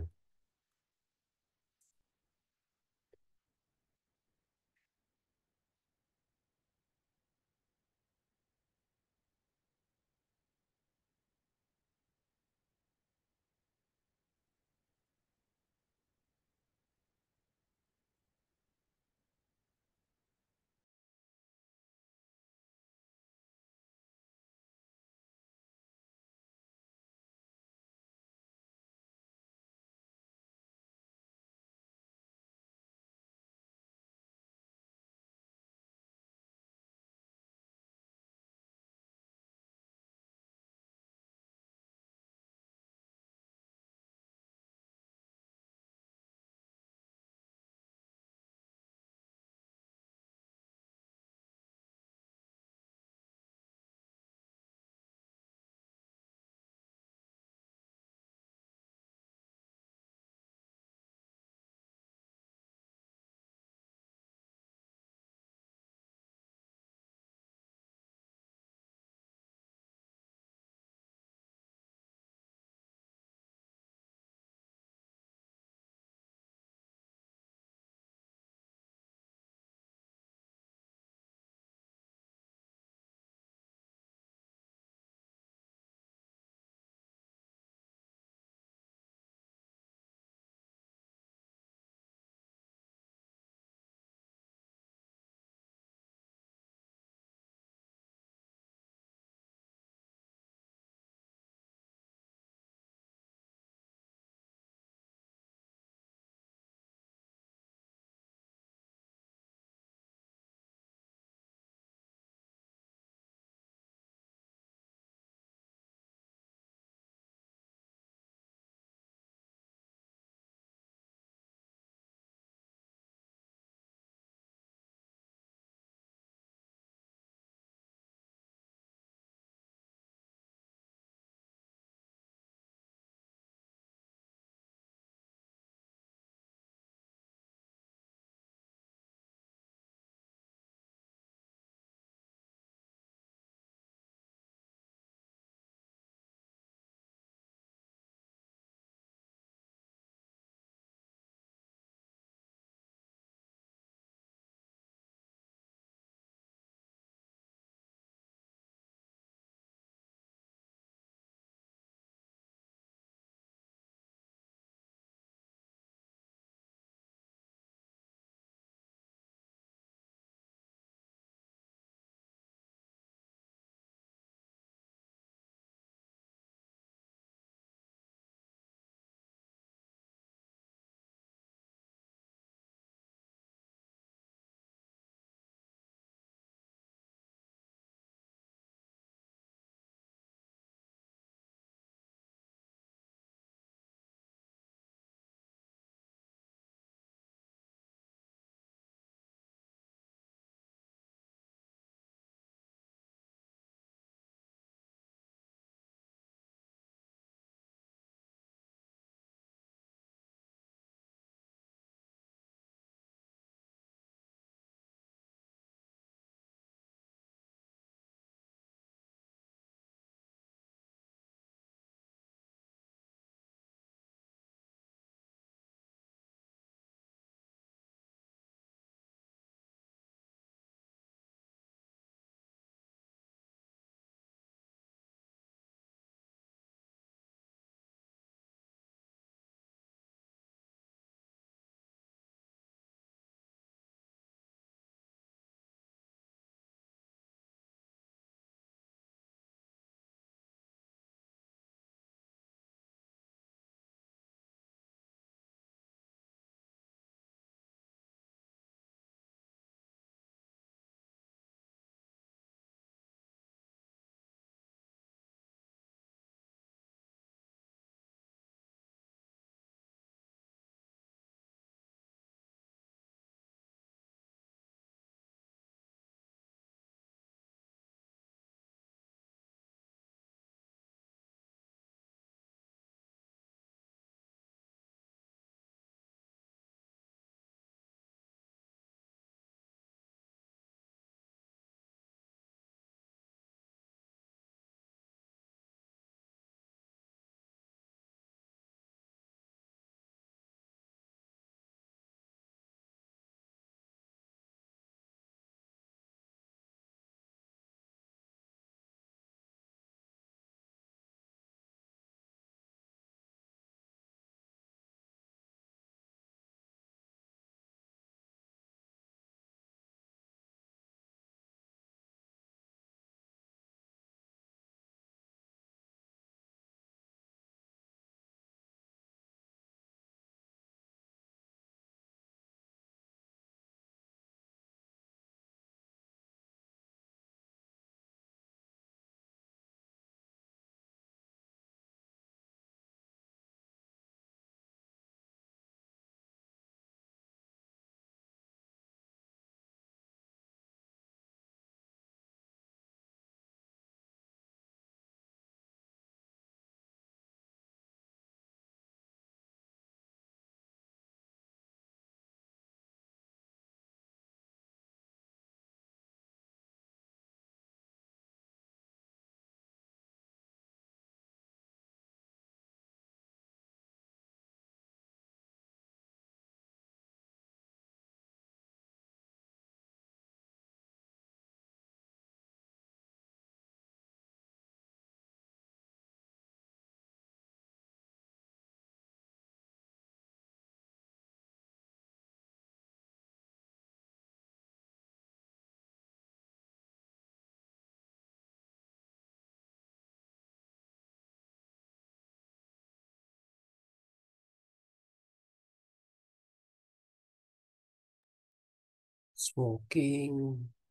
Speaker 1: Smoking.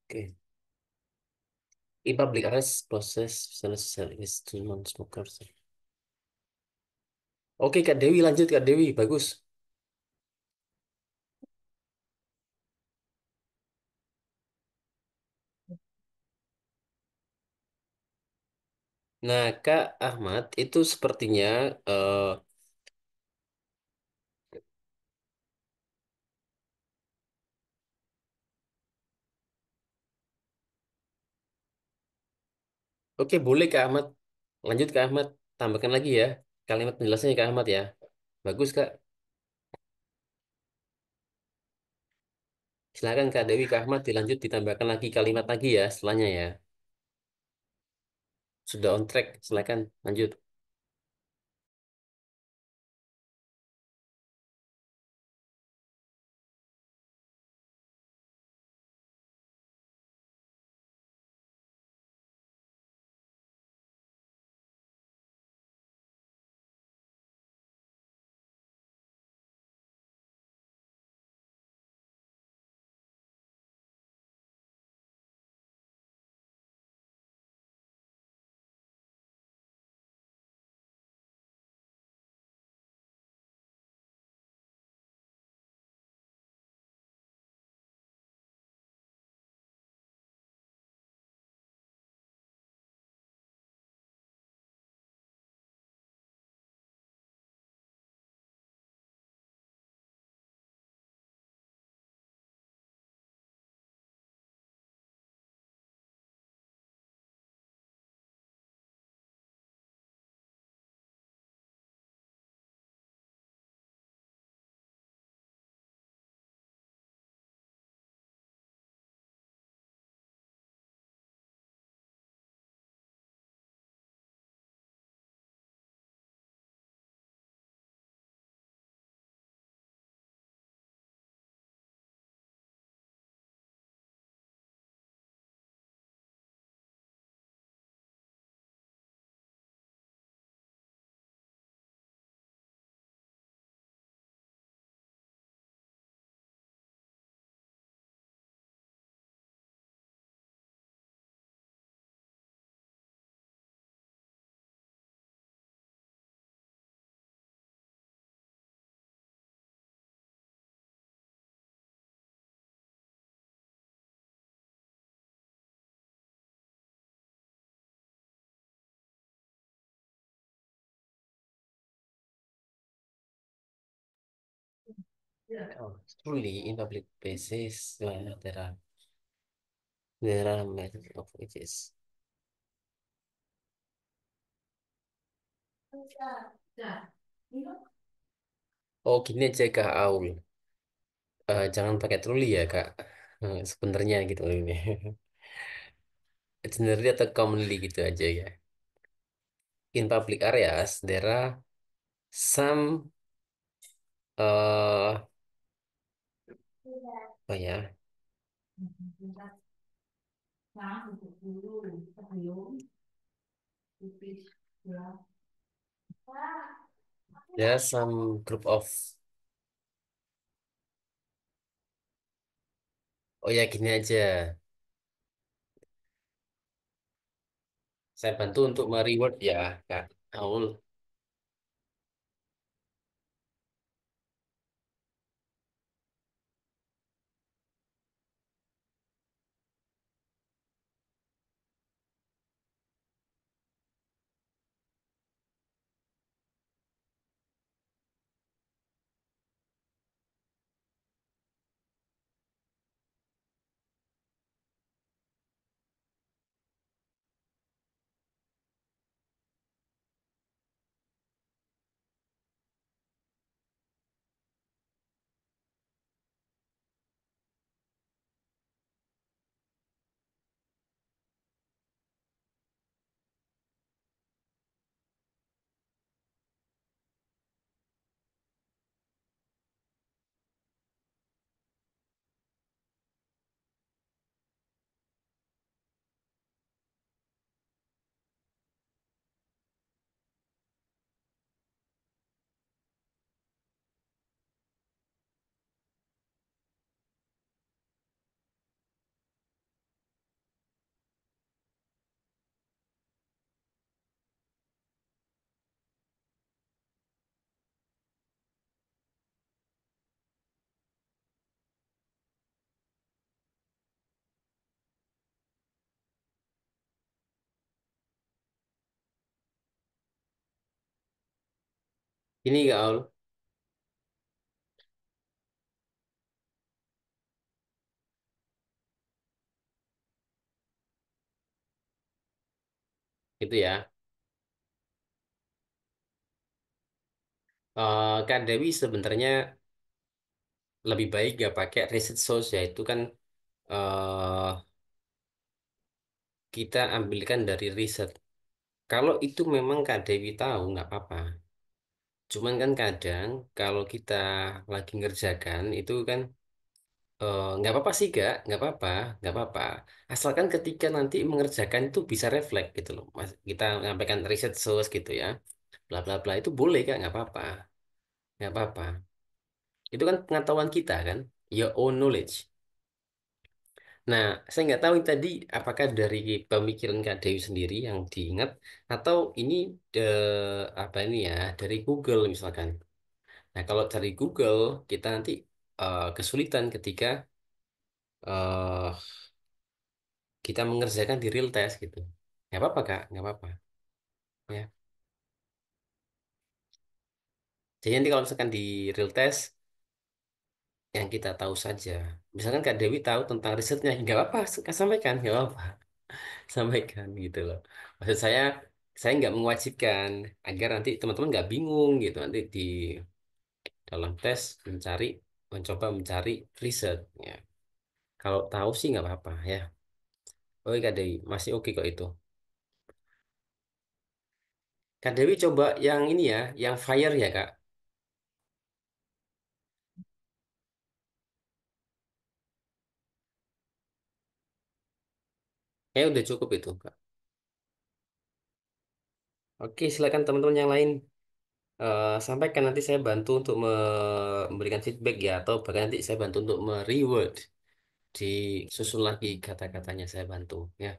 Speaker 1: Oke. In public arrest process social is to non-smokers. Oke, Kak Dewi lanjut Kak Dewi, bagus. Nah, Kak Ahmad itu sepertinya oke boleh Kak Ahmad. Lanjut Kak Ahmad, tambahkan lagi ya kalimat penjelasannya Kak Ahmad ya. Bagus Kak. Silakan Kak Dewi Kak Ahmad dilanjut ditambahkan lagi kalimat lagi ya setelahnya ya. Sudah on track, silakan lanjut. Oh, truly in public places, there are methods of which is. Oh gini aja Kak Aul. Jangan pakai truly ya Kak. Sebenarnya gitu ini. Generally atau commonly gitu aja ya. In public areas, there are some apa ya? There are some group of. Oh ya gini aja. Saya bantu untuk mereword ya Kak Aul. Ini Kak Aul, itu ya. Kak Dewi sebenarnya lebih baik gak pakai riset source ya. Itu kan eh kita ambilkan dari riset. Kalau itu memang Kak Dewi tahu nggak apa-apa. Cuman kan kadang kalau kita lagi ngerjakan itu kan nggak apa-apa sih gak, nggak apa-apa. Asalkan ketika nanti mengerjakan itu bisa refleks gitu loh. Mas, kita menyampaikan riset source gitu ya, bla bla bla itu boleh Kak, nggak apa-apa, nggak apa-apa. Itu kan pengetahuan kita kan, your own knowledge. Nah, saya nggak tahu tadi apakah dari pemikiran Kak Dewi sendiri yang diingat atau ini apa ini ya dari Google misalkan. Nah, kalau dari Google kita nanti kesulitan ketika eh, kita mengerjakan di real test gitu. Nggak apa-apa Kak, nggak apa-apa. Ya. Jadi nanti kalau misalkan di real test yang kita tahu saja. Misalkan Kak Dewi tahu tentang risetnya, nggak apa-apa, sampaikan, nggak apa-apa, sampaikan gitu loh. Maksud saya nggak mewajibkan agar nanti teman-teman nggak bingung gitu nanti di dalam tes mencoba mencari riset. Ya. Kalau tahu sih nggak apa-apa ya. Oke Kak Dewi, masih oke kok itu. Kak Dewi coba yang ini ya, yang fire ya Kak. Udah cukup itu Kak. Oke, silakan teman-teman yang lain sampaikan nanti saya bantu untuk memberikan feedback ya atau bahkan nanti saya bantu untuk mereword disusun lagi kata-katanya saya bantu ya.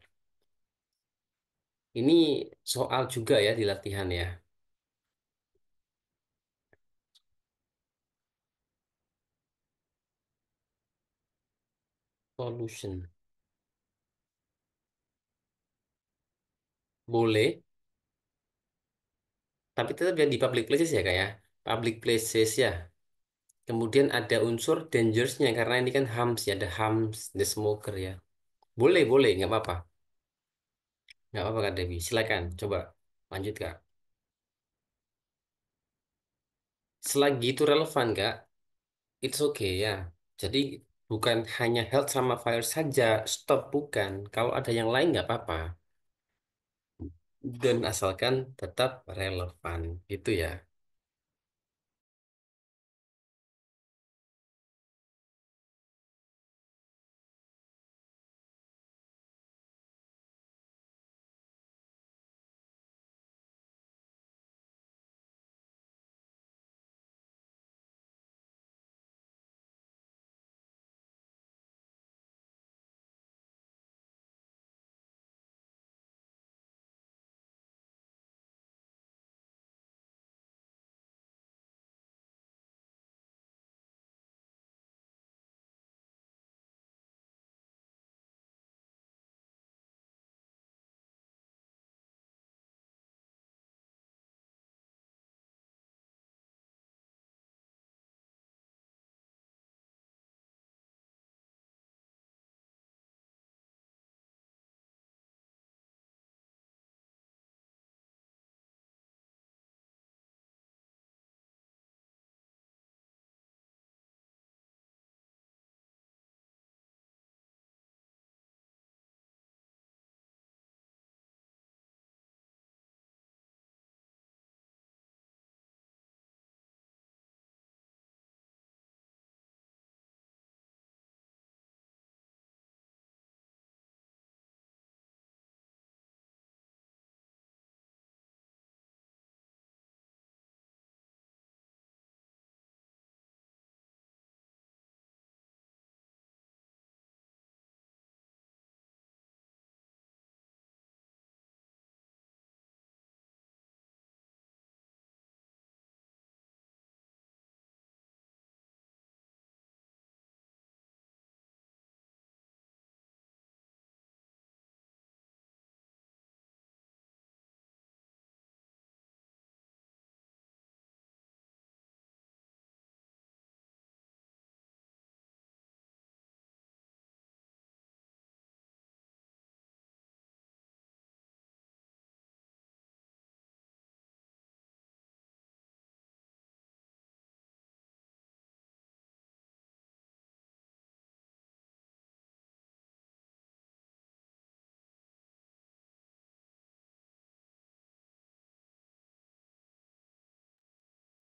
Speaker 1: Ini soal juga ya di latihan ya. Solution. Boleh, tapi tetap yang di public places ya kayak public places ya. Kemudian ada unsur dangerousnya karena ini kan harms ya, ada harms the smoker ya. Boleh, boleh, nggak apa-apa. Nggak apa-apa Kak Dewi. Silakan, coba lanjut Kak. Selagi itu relevan Kak, it's okay ya. Jadi bukan hanya health sama fire saja, stop bukan. Kalau ada yang lain nggak apa-apa. Dan asalkan tetap relevan, gitu ya.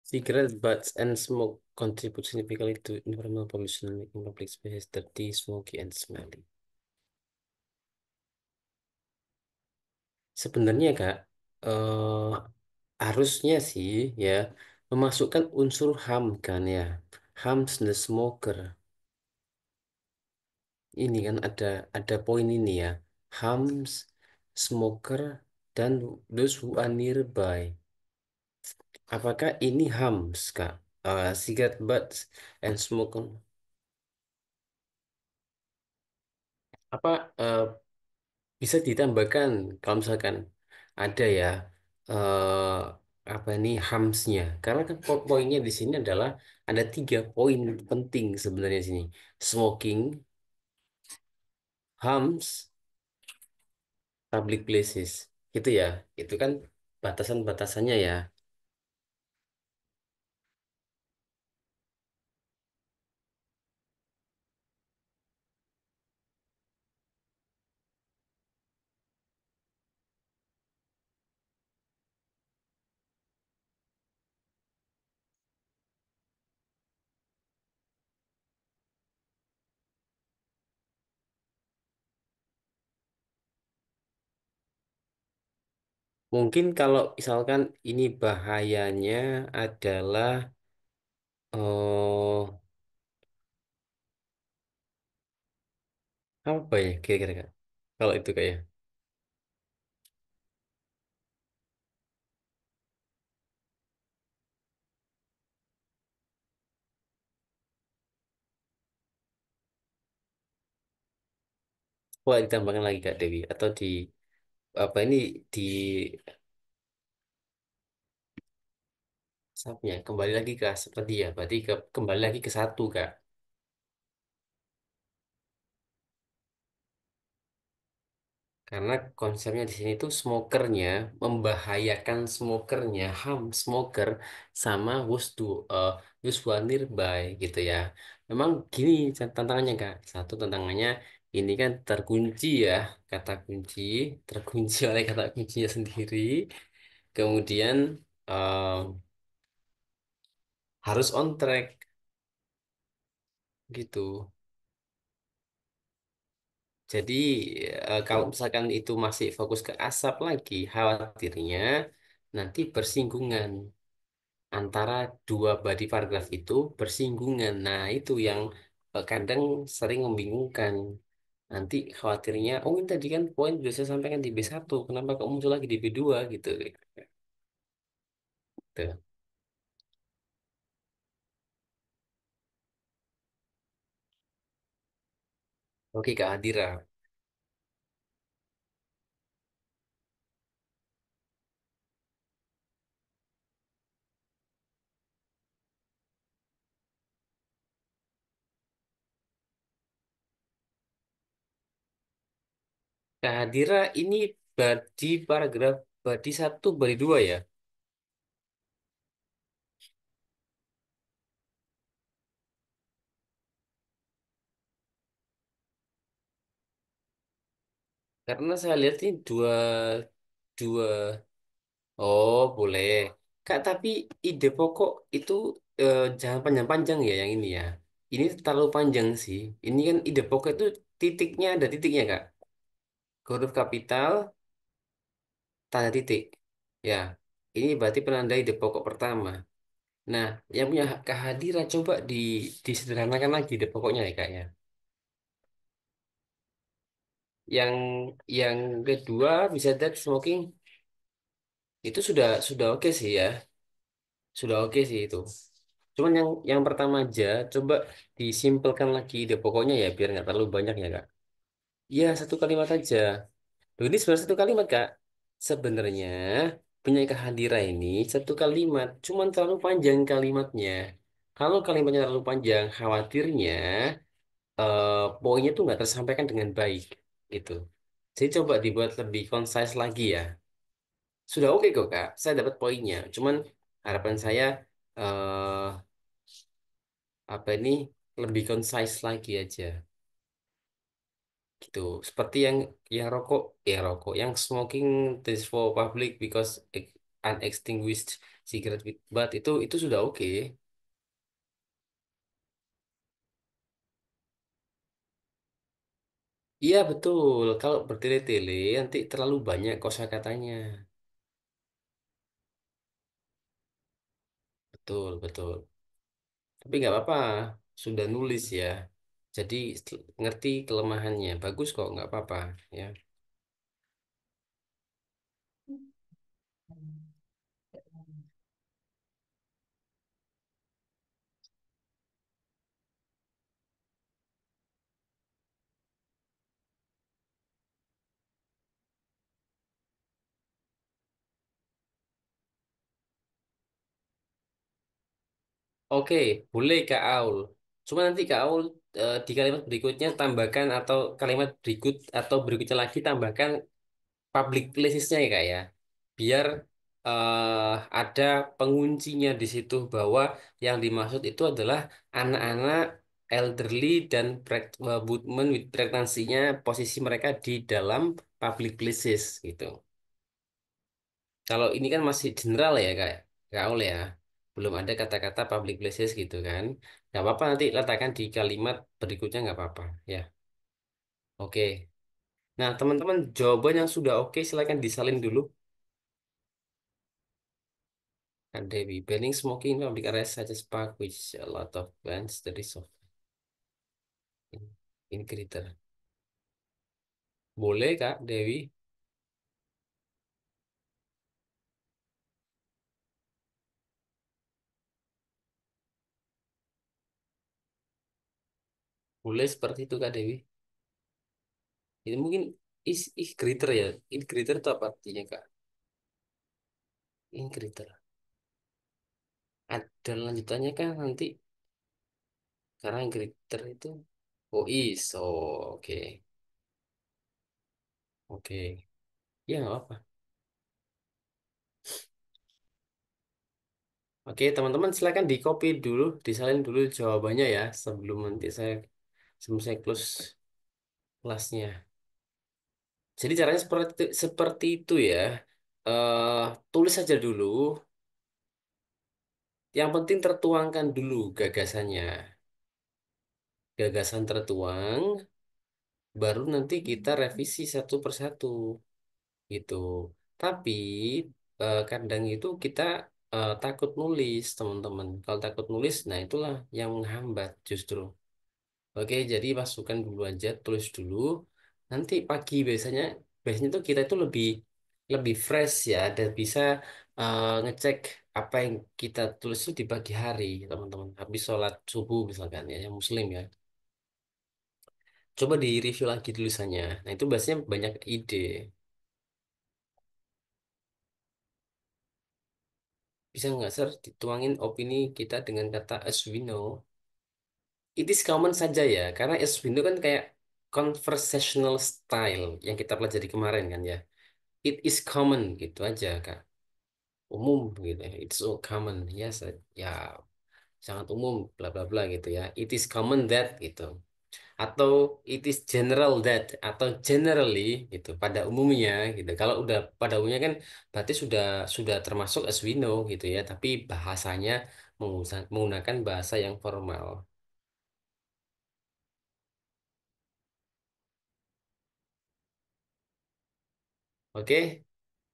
Speaker 1: Cigarette butts and smoke contribute significantly to environmental pollution, making public spaces dirty, smoky, and smelly. Sebenarnya Kak, eh, harusnya sih ya memasukkan unsur HAM kan ya. Harms the smoker. Ini kan ada poin ini ya. Harms smoker dan those who are nearby. Apakah ini harms Kak? Cigarette butts and smoke apa bisa ditambahkan kalau misalkan ada ya eh apa ini harmsnya karena kan poinnya di sini adalah ada 3 poin penting sebenarnya di sini smoking harms public places gitu ya itu kan batasan-batasannya ya mungkin kalau misalkan ini bahayanya adalah oh apa ya kira-kira Kak? Kalau itu kayak boleh ditambahkan lagi Kak Dewi atau di apa ini di Sapnya kembali lagi ke seperti ya, berarti kembali lagi ke satu Kak. Karena konsepnya di sini tuh smokernya membahayakan smokernya, harm smoker sama who's who are nearby gitu ya. Memang gini tantangannya Kak. Satu tantangannya ini kan terkunci ya, kata kunci, terkunci oleh kata kuncinya sendiri. Kemudian eh, harus on track gitu. Jadi kalau misalkan itu masih fokus ke asap lagi, khawatirnya nanti bersinggungan antara dua body paragraf itu bersinggungan. Nah, itu yang kadang sering membingungkan. Nanti khawatirnya, oh ini tadi kan poin sudah saya sampaikan di B1, kenapa kok muncul lagi di B2 gitu. Tuh. Oke Kak Adira. Kak Adira ini body paragraf body 1, body 2 ya? Karena saya lihat ini dua dua. Oh, boleh. Kak, tapi ide pokok itu jangan panjang-panjang ya yang ini ya. Ini terlalu panjang sih. Ini kan ide pokok itu titiknya ada titiknya, Kak. Huruf kapital, tanda titik. Ya, ini berarti penanda ide pokok pertama. Nah, yang punya kehadiran coba disederhanakan lagi ide pokoknya ya, Kak ya. Yang yang kedua bisa that smoking itu sudah oke sih ya. Sudah oke sih itu. Cuman yang pertama aja, coba disimpelkan lagi ide pokoknya ya, biar nggak terlalu banyak ya, Kak. Iya, satu kalimat aja. Loh, ini sebenarnya satu kalimat, Kak. Sebenarnya punya kehadiran ini satu kalimat, cuman terlalu panjang kalimatnya. Kalau kalimatnya terlalu panjang, khawatirnya poinnya tuh nggak tersampaikan dengan baik, gitu. Jadi coba dibuat lebih concise lagi ya. Sudah oke kok, Kak. Saya dapat poinnya. Cuman harapan saya eh apa ini lebih concise lagi aja gitu seperti yang rokok yang smoking this for public because unextinguished cigarette butt itu sudah oke. Iya betul. Kalau bertele-tele nanti terlalu banyak kosakatanya. Betul betul. Tapi nggak apa-apa. Sudah nulis ya. Jadi ngerti kelemahannya. Bagus kok nggak apa-apa ya. Oke, boleh Kak Aul. Cuma nanti Kak Aul di kalimat berikutnya tambahkan atau kalimat berikut atau berikutnya lagi tambahkan public places-nya ya Kak ya. Biar ada penguncinya di situ bahwa yang dimaksud itu adalah anak-anak elderly dan women with pregnancy-nya posisi mereka di dalam public places gitu. Kalau ini kan masih general ya Kak, Kak Aul ya. Belum ada kata-kata public places gitu kan. Nggak apa-apa nanti letakkan di kalimat berikutnya nggak apa-apa ya. Oke. Nah teman-teman jawaban yang sudah oke silakan disalin dulu. Kak Dewi, banning smoking in public areas such as park which a lot of plants the risk of in greater. Boleh Kak Dewi, boleh seperti itu Kak Dewi. Ini mungkin is greater ya. In greater itu apa artinya Kak? In greater. Ada lanjutannya kan nanti karena in greater itu oh is. Oh, oke. Oke. Ya nggak apa. Oke, teman-teman silakan di copy dulu, disalin dulu jawabannya ya sebelum saya close kelasnya. Jadi caranya seperti itu ya. eh Tulis saja dulu. Yang penting tertuangkan dulu gagasannya. Gagasan tertuang, baru nanti kita revisi satu persatu gitu. Tapi kadang itu kita takut nulis, teman-teman. Kalau takut nulis, nah itulah yang menghambat justru. Oke, jadi masukkan dulu aja, tulis dulu. Nanti pagi biasanya tuh kita itu lebih lebih fresh ya, dan bisa ngecek apa yang kita tulis itu di pagi hari, teman-teman. Habis sholat subuh misalkan ya, yang Muslim ya. Coba di review lagi tulisannya. Nah itu biasanya banyak ide. Bisa nggak sir dituangin opini kita dengan kata as we know? It is common saja ya, karena as we know kan kayak conversational style yang kita pelajari kemarin kan ya. It is common gitu aja kak, umum gitu ya. It's so common ya, ya sangat umum bla bla bla gitu ya. It is common that gitu, atau it is general that, atau generally gitu pada umumnya gitu. Kalau udah pada umumnya kan berarti sudah termasuk as we know gitu ya, tapi bahasanya menggunakan bahasa yang formal. Oke,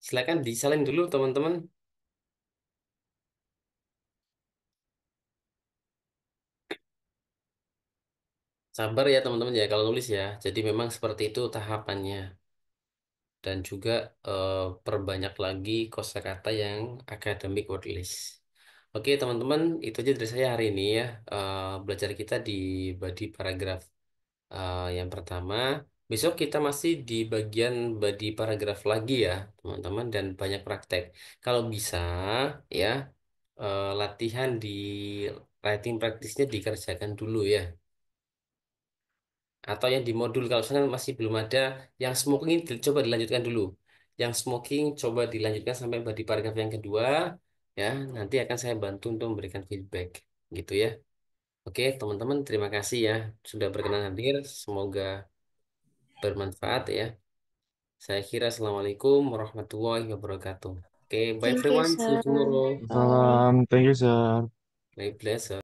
Speaker 1: silakan disalin dulu teman-teman. Sabar ya teman-teman ya kalau nulis ya. Jadi memang seperti itu tahapannya. Dan juga perbanyak lagi kosakata yang academic word list. Oke teman-teman, itu aja dari saya hari ini ya. Belajar kita di body paragraf yang pertama. Besok kita masih di bagian body paragraf lagi ya teman-teman, dan banyak praktek. Kalau bisa ya latihan di writing praktisnya dikerjakan dulu ya. Atau yang di modul kalau sana masih belum ada, yang smoking ini coba dilanjutkan dulu. Yang smoking coba dilanjutkan sampai di paragraf yang kedua ya, nanti akan saya bantu untuk memberikan feedback gitu ya. Oke teman-teman, terima kasih ya sudah berkenan hadir, semoga bermanfaat ya. Saya kira assalamualaikum warahmatullahi wabarakatuh. Oke. Okay, bye
Speaker 3: Thank you,
Speaker 1: everyone. See you
Speaker 3: sir.
Speaker 1: tomorrow.
Speaker 3: Bye.
Speaker 4: Thank you, sir.
Speaker 1: My pleasure.